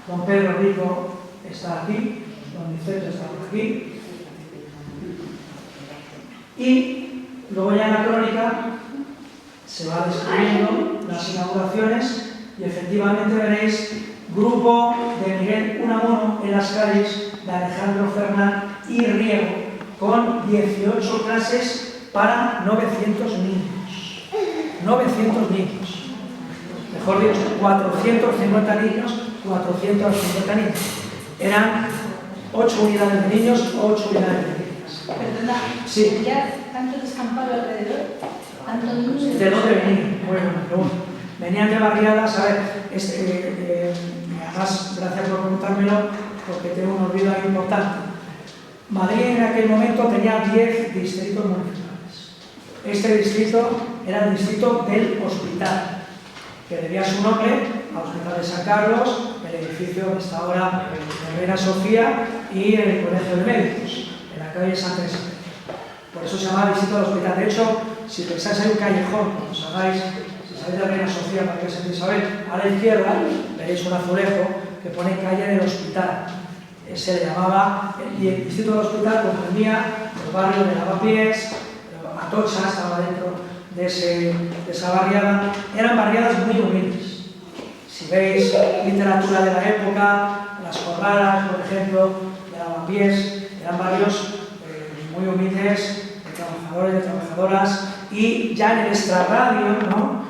don Pedro Rico está aquí, don Niceto está por aquí, y luego ya en la crónica se va describiendo las inauguraciones y efectivamente veréis grupo de Miguel Unamuno en las calles, de Alejandro Fernán y Riego, con 18 clases para 900 niños. 900 niños. Mejor dicho, 450 niños, 450 niños. Eran 8 unidades de niños, 8 unidades de niñas. Perdona, sí. ¿Ya tanto descampado alrededor? ¿Tanto niños? ¿De dónde venían? Muy buena pregunta. Venían de barriadas, a ver, además, gracias por preguntármelo, porque tengo un olvido ahí importante. Madrid en aquel momento tenía 10 distritos municipales. Este distrito era el distrito del Hospital, que debía su nombre al Hospital de San Carlos, el edificio donde está ahora la Reina Sofía y el Colegio de Médicos, en la calle Santa Isabel. Por eso se llamaba distrito del Hospital. De hecho, si pensáis en un callejón, cuando salgáis, si salís de la Reina Sofía para que Santa Isabel, a la izquierda veréis un azulejo que pone calle del Hospital. Se le llamaba, y el distrito del Hospital comprendía los barrios de Lavapiés, Atocha estaba dentro de esa barriada. Eran barriadas muy humildes. Si veis literatura de la época, las Corralas, por ejemplo, de Lavapiés, eran barrios muy humildes, de trabajadores, de trabajadoras, y ya en el extrarradio, ¿no?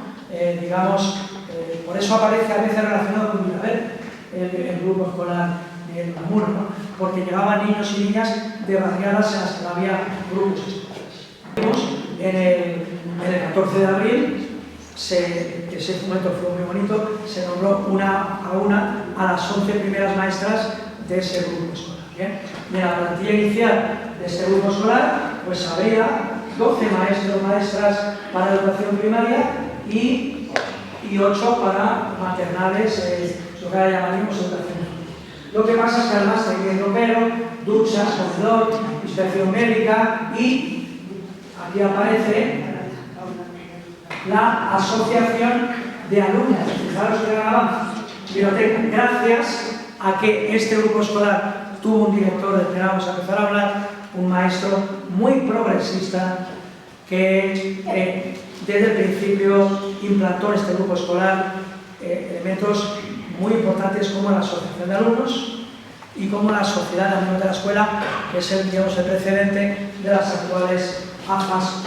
Por eso aparece a veces relacionado con Miravet, el grupo escolar de Unamuno, ¿no? Porque llegaban niños y niñas de barriadas en las que no había grupos escolares. En el 14 de abril, ese momento fue muy bonito, se nombró una a las 11 primeras maestras de ese grupo escolar. ¿Bien? Y en la plantilla inicial de ese grupo escolar, pues había 12 maestros, maestras para educación primaria y 8 para maternales, lo que ahora llamaríamos educación. Lo que pasa es que además hay ropero, duchas, comedor, inspección médica y aquí aparece la asociación de alumnos. Fijaros que gran avance. Biblioteca. Gracias a que este grupo escolar tuvo un director del que vamos a empezar a hablar, un maestro muy progresista que desde el principio implantó en este grupo escolar elementos muy importantes como la asociación de alumnos y como la sociedad de alumnos de la escuela, que es el precedente de las actuales AFAS.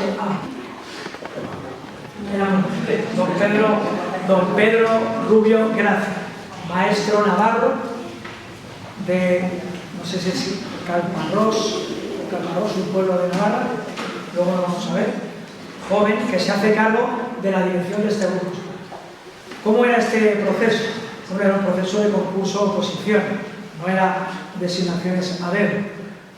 Don Pedro Rubio Gracia, maestro navarro de, no sé si es Calmarós, un pueblo de Navarra, luego lo vamos a ver, joven que se hace cargo de la dirección de este grupo. ¿Cómo era este proceso? Bueno, era un proceso de concurso-oposición, no era designaciones a dedo.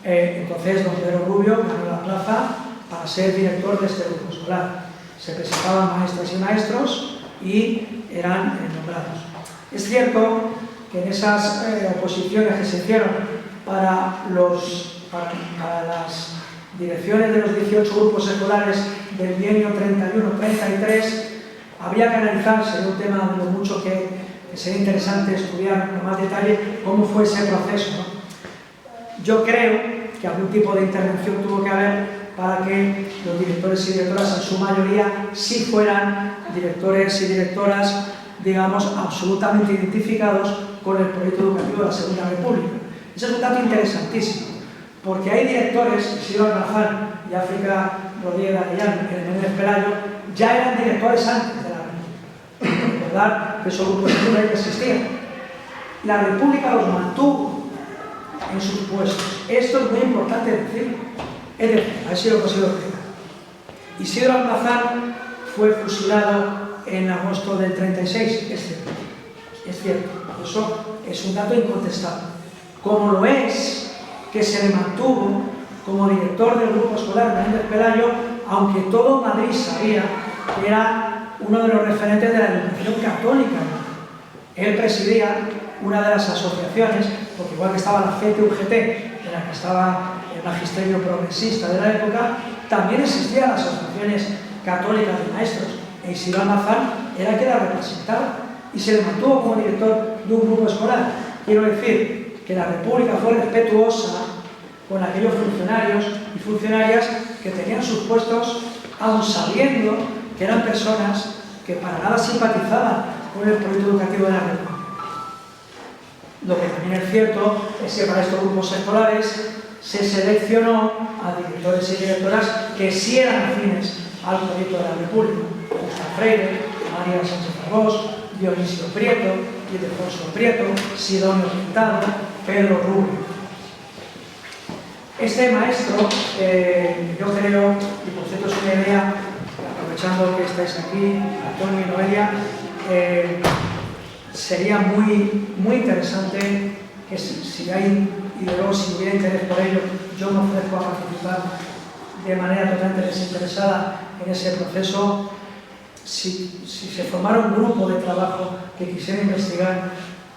Entonces, don Pedro Rubio ganó la plaza para ser director de este grupo escolar. Se presentaban maestras y maestros y eran nombrados. Es cierto que en esas oposiciones que se hicieron para las direcciones de los 18 grupos escolares del bienio 31-33, había que analizar, sería un tema de lo mucho que sería interesante estudiar con más detalle cómo fue ese proceso, ¿no? Yo creo que algún tipo de intervención tuvo que haber para que los directores y directoras, en su mayoría, sí fueran directores y directoras, digamos, absolutamente identificados con el proyecto educativo de la Segunda República. Ese es un dato interesantísimo, porque hay directores, Isidro Almazán y África Rodríguez Arellano y Menéndez Pelayo, ya eran directores antes de la República. Recordar que esos grupos escolares que existían. La República los mantuvo en sus puestos. Esto es muy importante decirlo. Es decir, a ver si lo consigo explicar. Isidro Almazán fue fusilado en agosto del 36, es cierto, eso es un dato incontestable. Como lo es que se le mantuvo como director del grupo escolar Menéndez Pelayo, aunque todo Madrid sabía que era uno de los referentes de la educación católica. Él presidía una de las asociaciones, porque igual que estaba la CET-UGT, en la que estaba el magisterio progresista de la época, también existían las asociaciones católicas de maestros, e Isidro Almazán era quien la representaba y se le mantuvo como director de un grupo escolar. Quiero decir que la República fue respetuosa con aquellos funcionarios y funcionarias que tenían sus puestos, aun sabiendo que eran personas que para nada simpatizaban con el proyecto educativo de la República. Lo que también es cierto es que para estos grupos escolares se seleccionó a directores y directoras que sí eran afines al proyecto de la República. Gustavo Freire, María Sánchez Arbós, Dionisio Prieto, Ildefonso Prieto, Sidonio Pintado, Pedro Rubio. Este maestro, yo creo, y por cierto es una idea, aprovechando que estáis aquí, Antonio y Noelia, sería muy interesante que si hay, y luego si hubiera interés por ello, yo me ofrezco a participar de manera totalmente desinteresada en ese proceso. Si se formara un grupo de trabajo que quisiera investigar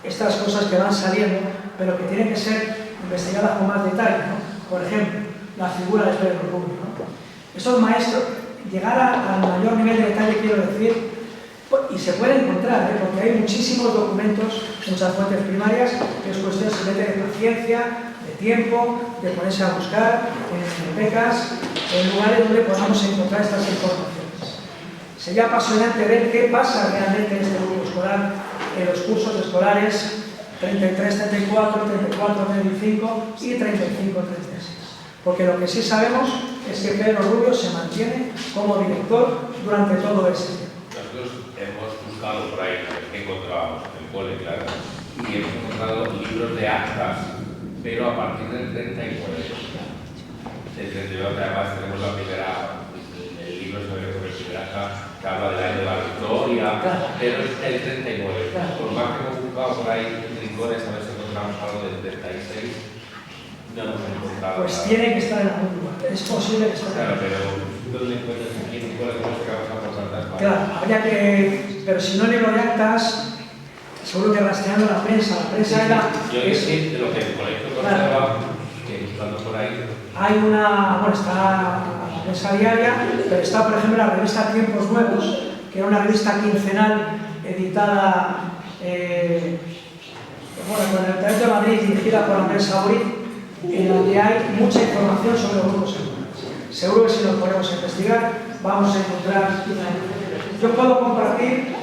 estas cosas que van saliendo, pero que tienen que ser investigadas con más detalle, ¿no? Por ejemplo, la figura de Pedro Rubio, ¿no? Esos maestros, llegar al mayor nivel de detalle, quiero decir, y se puede encontrar, porque hay muchísimos documentos, muchas fuentes primarias, que es cuestión simplemente de paciencia, de tiempo, de ponerse a buscar en bibliotecas, en lugares donde podamos encontrar estas informaciones. Sería apasionante ver qué pasa realmente en este grupo escolar, en los cursos escolares 33-34, 34-35 y 35-36. porque lo que sí sabemos es que Pedro Rubio se mantiene como director durante todo ese tiempo. Nosotros hemos buscado por ahí, que encontrábamos en el cole, claro, y hemos encontrado libros de actas, pero a partir del 39. Del 39, además tenemos el libro sobre la primera acta que habla del año de la victoria, pero es el 39. Por más que hemos buscado por ahí rincones, a ver si encontramos algo del 36. No hemos encontrado. Pues tiene que estar en algún lugar, es posible que esté. Claro, pero ¿dónde encuentras aquí en un cole como este que vamos a encontrar? Claro, habría que, pero si no libro de actas, seguro que rastreando la prensa era... Yo decir de lo que el colegio conserva, que buscando por ahí. Hay una, bueno, está la prensa diaria, pero está, por ejemplo, la revista Tiempos Nuevos, que era una revista quincenal editada con el Ayuntamiento de Madrid, dirigida por Andrés Saborit, en la que hay mucha información sobre los grupos escolares. Seguro que si nos ponemos a investigar, vamos a encontrar... Yo puedo compartir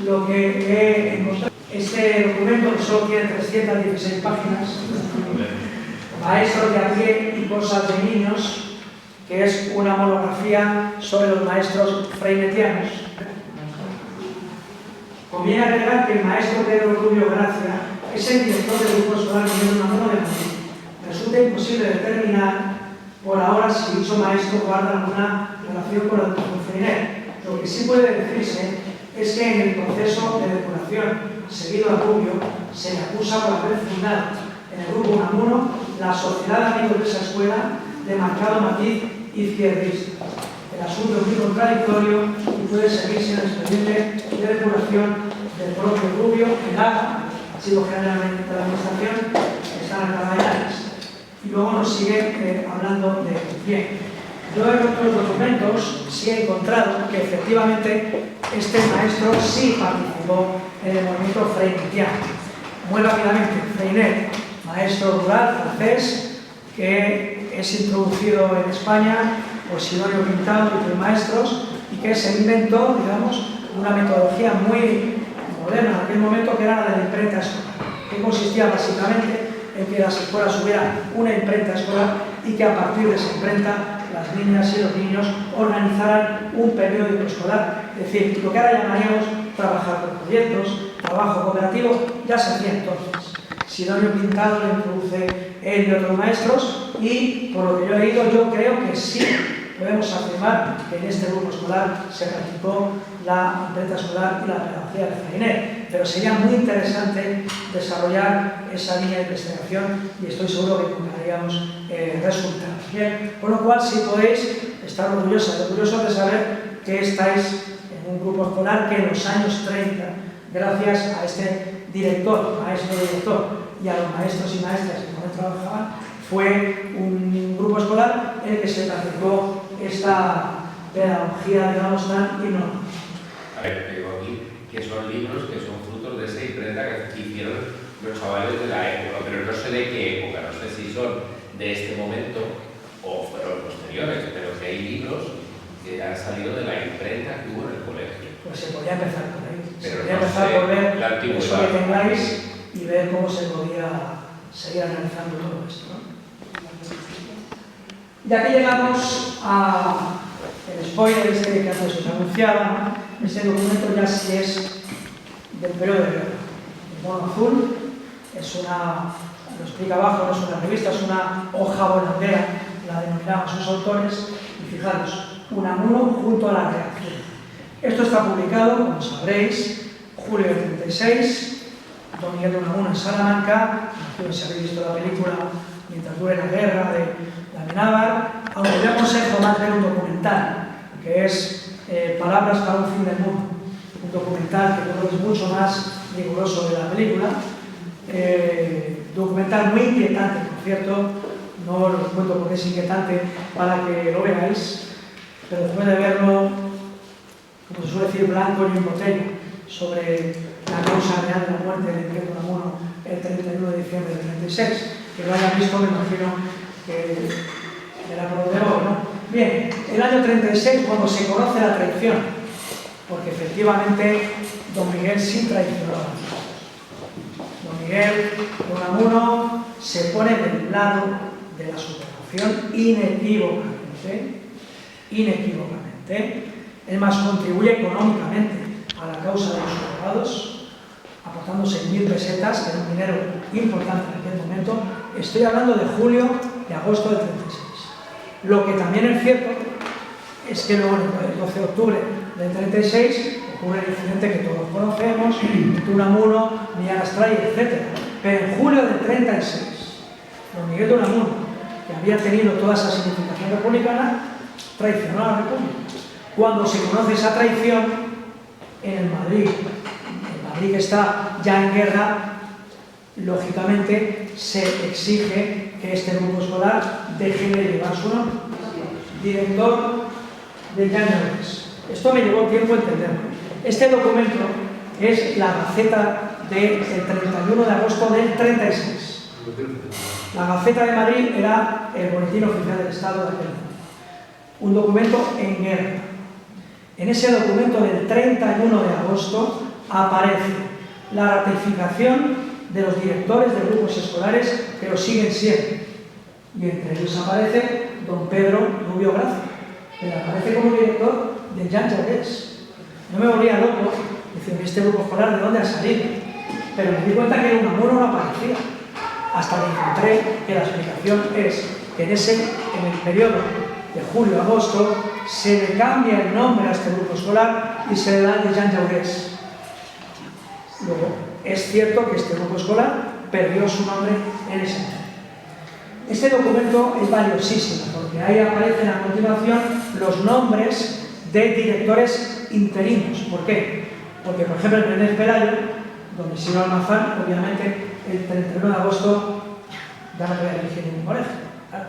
lo que he encontrado. Este documento, que solo tiene 316 páginas, Maestros de a pie y cosas de niños, que es una monografía sobre los maestros freinetianos. Conviene agregar que el maestro Pedro Rubio Gracia es el director del grupo escolar Miguel Unamuno de Madrid. Resulta imposible determinar por ahora si dicho maestro guarda alguna relación con la educación Freinet. Lo que sí puede decirse es que en el proceso de depuración seguido a Rubio se le acusa por haber fundado en el grupo Unamuno la Sociedad de Amigos de esa escuela de marcado matiz izquierdista. El asunto es muy contradictorio y puede seguirse en el expediente de depuración del propio Rubio en AGA, Archivo General de la Administración, que está en Magallanes. Y luego nos sigue hablando de bien. Yo en otros documentos sí he encontrado que efectivamente este maestro sí participó en el movimiento freinetiano. Muy rápidamente, Freinet, maestro rural francés, que es introducido en España por Sidonio Pintado y otros maestros, y que se inventó, digamos, una metodología muy moderna en aquel momento, que era la de la imprenta escolar, que consistía básicamente en que las escuelas hubieran una imprenta escolar y que a partir de esa imprenta las niñas y los niños organizaran un periódico escolar. Es decir, lo que ahora llamaríamos trabajar por proyectos, trabajo cooperativo, ya se hacía entonces. Sidonio Pintado lo introduce él y otros maestros, y por lo que yo he leído, yo creo que sí podemos afirmar que en este grupo escolar se practicó la imprenta escolar y la pedagogía de Freinet, pero sería muy interesante desarrollar esa línea de investigación y estoy seguro que encontraríamos resultados. Bien, con lo cual sí podéis estar orgullosos de saber que estáis en un grupo escolar que en los años 30, gracias a este maestro-director y a los maestros y maestras que con él trabajaban, fue un grupo escolar en el que se practicó esta pedagogía, digamos, tan innovadora. A ver, te digo aquí que son libros que son frutos de esa imprenta que hicieron los chavales de la época, pero no sé de qué época, no sé si son de este momento o fueron posteriores, pero que hay libros que han salido de la imprenta que hubo en el colegio. Pues se podría empezar por ahí. Se Pero podría no empezar sé, por ver la antigüedad. eso que tengáis y ver cómo se podía seguir analizando todo esto, ¿no? Y aquí llegamos al spoiler que antes os anunciaba. Este documento ya sí es del periodo de guerra. El mono azul es una, lo explica abajo, no es una revista, es una hoja voladera, la denominaban sus autores, y fijaros, Unamuno junto a la reacción. Esto está publicado, como sabréis, julio del 36, don Miguel de Unamuno en Salamanca, si habéis visto la película Mientras dure la guerra de Amenábar, aunque yo aconsejo más ver un documental, que es Palabras para un fin del mundo, un documental que creo que es mucho más riguroso de la película, documental muy inquietante, por cierto, no os cuento porque es inquietante para que lo veáis, pero después de verlo, como se suele decir, blanco y en botella, sobre la causa real de la muerte de Miguel de Unamuno el 31 de diciembre del 36. Que lo hayan visto, me imagino que era por donde voy, ¿no? Bien, el año 36, cuando se conoce la traición, porque efectivamente don Miguel sí traicionó a los hijos. Don Miguel de Unamuno se pone del lado de la superación. evacuación inequívocamente. Es más, contribuye económicamente a la causa de los sublevados, aportando 6.000 pesetas, que era un dinero importante en aquel momento. Estoy hablando de julio y agosto del 36. Lo que también es cierto es que luego, el 12 de octubre del 36, ocurre el incidente que todos conocemos, de Unamuno, Millán Astray, etc. Pero en julio del 36, don Miguel de Unamuno, que había tenido toda esa significación republicana, traicionó a la República. Cuando se conoce esa traición, en el Madrid que está ya en guerra, lógicamente se exige que este grupo escolar deje de llevar su nombre. Director de Llanes. Esto me llevó tiempo entenderlo. Este documento es la Gaceta del 31 de agosto del 36. La Gaceta de Madrid era el boletín oficial del Estado de aquel momento. Un documento en guerra. En ese documento del 31 de agosto aparece la ratificación de los directores de grupos escolares que lo siguen siendo. Y entre ellos aparece don Pedro Rubio Gracia, que aparece como director de Jean Jaurès. No me volvía loco, decía, ¿este grupo escolar de dónde ha salido? Pero me di cuenta que Unamuno no aparecía, hasta que encontré que la explicación es que en el periodo de julio-agosto se le cambia el nombre a este grupo escolar y se le da el de Jean Jaurès. Luego, es cierto que este grupo escolar perdió su nombre en ese momento. Este documento es valiosísimo porque ahí aparecen a continuación los nombres de directores interinos. ¿Por qué? Porque, por ejemplo, el Menéndez Pelayo, donde Isidro Almazán, obviamente, el 31 de agosto ya no podía dirigir ningún colegio. ¿Claro?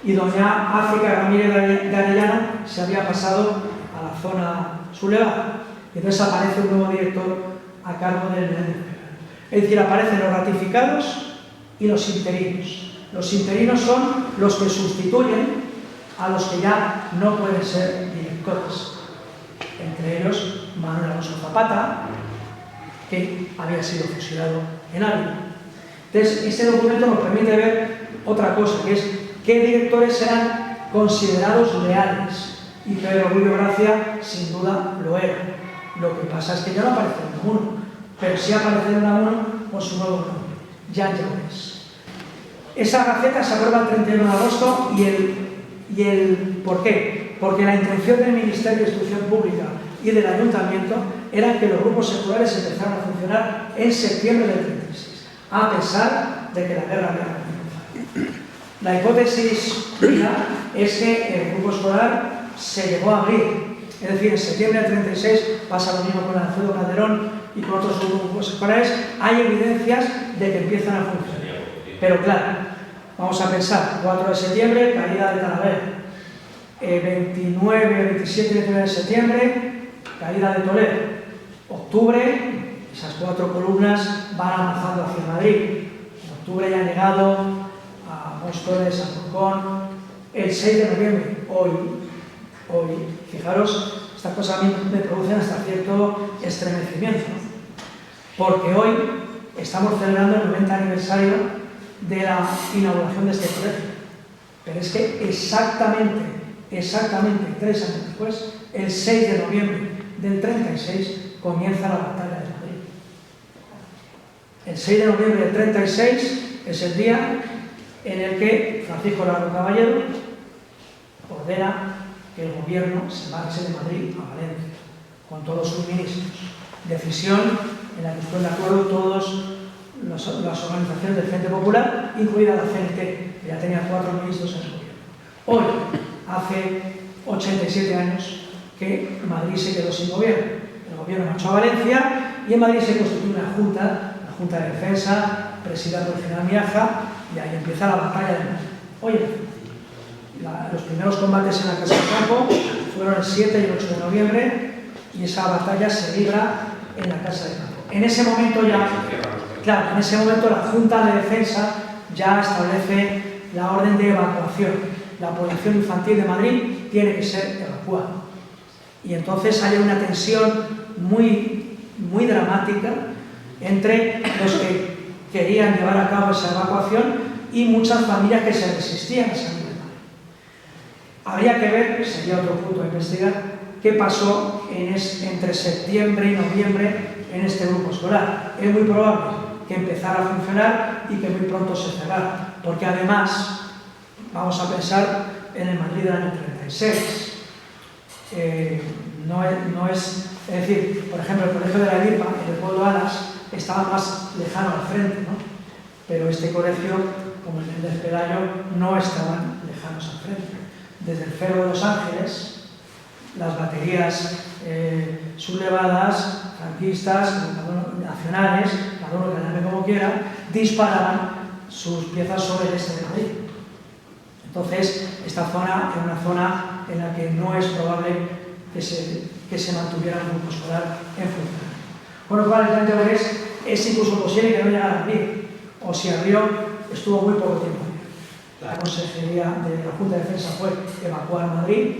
Y doña África Ramírez de Arellano se había pasado a la zona sublevada. Y entonces aparece un nuevo director a cargo del Menéndez Pelayo. Es decir, aparecen los ratificados y los interinos. Los interinos son los que sustituyen a los que ya no pueden ser directores. Entre ellos, Manuel Alonso Zapata, que había sido fusilado en Ávila. Entonces, este documento nos permite ver otra cosa, que es qué directores eran considerados leales. Y Pedro Rubio Gracia, sin duda, lo era. Lo que pasa es que ya no aparece en Unamuno, pero sí aparece en Unamuno con su nuevo nombre, Jean Jaurès. Esa gaceta se aprueba el 31 de agosto y el ¿por qué? Porque la intención del Ministerio de Instrucción Pública y del Ayuntamiento era que los grupos escolares empezaran a funcionar en septiembre del 36, a pesar de que la guerra había comenzado. La hipótesis mía es que el grupo escolar se llegó a abrir. Es decir, en septiembre del 36 pasa lo mismo con Alfredo Calderón y con otros grupos escolares. Hay evidencias de que empiezan a funcionar. Pero claro, vamos a pensar, 4 de septiembre, caída de Talavera. 29, 27 y 29 de septiembre, caída de Toledo. Octubre, esas 4 columnas van avanzando hacia Madrid. En octubre ya han llegado a Móstoles, a Alcorcón. El 6 de noviembre, hoy, fijaros, estas cosas a mí me producen hasta cierto estremecimiento, ¿no? Porque hoy estamos celebrando el 90 aniversario de la inauguración de este colegio. Pero es que exactamente 3 años después, el 6 de noviembre del 36, comienza la batalla de Madrid. El 6 de noviembre del 36 es el día en el que Francisco Largo Caballero ordena que el gobierno se marche de Madrid a Valencia, con todos sus ministros. Decisión en la que están de acuerdo todos las organizaciones del Frente Popular, incluida la CNT, que ya tenía 4 ministros en su gobierno. Hoy, hace 87 años que Madrid se quedó sin gobierno. El gobierno marchó a Valencia y en Madrid se constituyó una junta, la Junta de Defensa, presidida por el general Miaja, y ahí empieza la batalla de Madrid. Oye, los primeros combates en la Casa del Campo fueron el 7 y el 8 de noviembre y esa batalla se libra en la Casa del Campo. En ese momento ya, claro, en ese momento la Junta de Defensa ya establece la orden de evacuación. La población infantil de Madrid tiene que ser evacuada. Y entonces hay una tensión muy dramática entre los que querían llevar a cabo esa evacuación y muchas familias que se resistían a salir. Habría que ver, sería otro punto a investigar, qué pasó entre septiembre y noviembre en este grupo escolar. Es muy probable que empezara a funcionar y que muy pronto se cerrara, porque además vamos a pensar en el Madrid del año 36. Es decir, por ejemplo, el colegio de la Virpa, en el pueblo Alas, estaba más lejano al frente, ¿no? Pero este colegio, como el de Pelayo, no estaban lejanos al frente. Desde el Cerro de los Ángeles, las baterías sublevadas, franquistas, nacionales, cada uno que llame como quiera, disparaban sus piezas sobre el este de Madrid. Entonces, esta zona era una zona en la que no es probable que se mantuviera un grupo escolar en funcionamiento. Con lo cual, el plan de Avilés es incluso posible que no llegara a abrir, o si abrió, estuvo muy poco tiempo abierto. La Consejería de la Junta de Defensa fue evacuada a Madrid.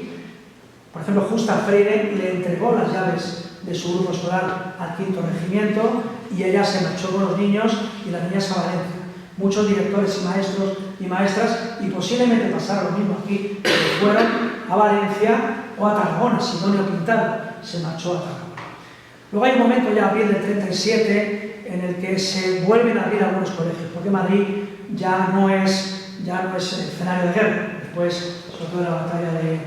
Por ejemplo, Justa Freire le entregó las llaves de su grupo escolar al 5º Regimiento y ella se marchó con los niños y las niñas a Valencia. Muchos directores y maestros y maestras, y posiblemente pasara lo mismo aquí, que fueron a Valencia o a Tarragona. Sidonio Pintado se marchó a Tarragona. Luego hay un momento ya a abril del 37 en el que se vuelven a abrir algunos colegios, porque Madrid ya no es escenario de guerra, después, sobre todo de la batalla de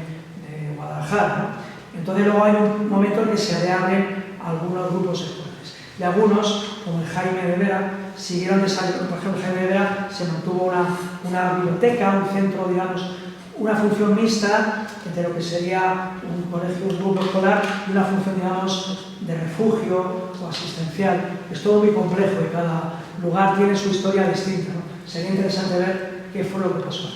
Guadalajara, ¿no? Entonces luego hay un momento en que se reabren algunos grupos escolares. Y algunos, como el Jaime de Vera, siguieron desarrollando. Por ejemplo, el Jaime de Vera se mantuvo una biblioteca, un centro, digamos, una función mixta entre lo que sería un colegio, un grupo escolar y una función, digamos, de refugio o asistencial. Es todo muy complejo y cada lugar tiene su historia distinta, ¿no? Sería interesante ver qué fue lo que pasó.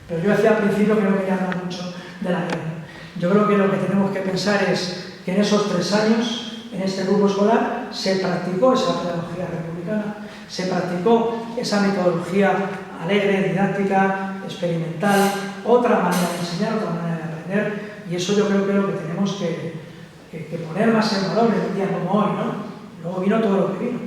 Pero yo decía al principio que no quería hablar mucho de la guerra. Yo creo que lo que tenemos que pensar es que en esos 3 años, en este grupo escolar, se practicó esa pedagogía republicana, se practicó esa metodología alegre, didáctica, experimental, otra manera de enseñar, otra manera de aprender, y eso yo creo que es lo que tenemos que poner más en valor en un día como hoy, ¿no? Luego vino todo lo que vino,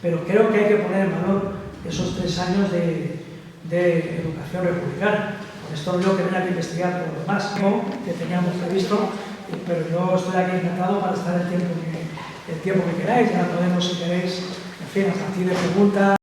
pero creo que hay que poner en valor esos 3 años de educación republicana. Por esto yo que venía a investigar todo lo demás, ¿no? Que teníamos previsto, pero yo estoy aquí encantado para estar el tiempo que queráis. Ya podemos, si queréis, en fin, a partir de preguntas.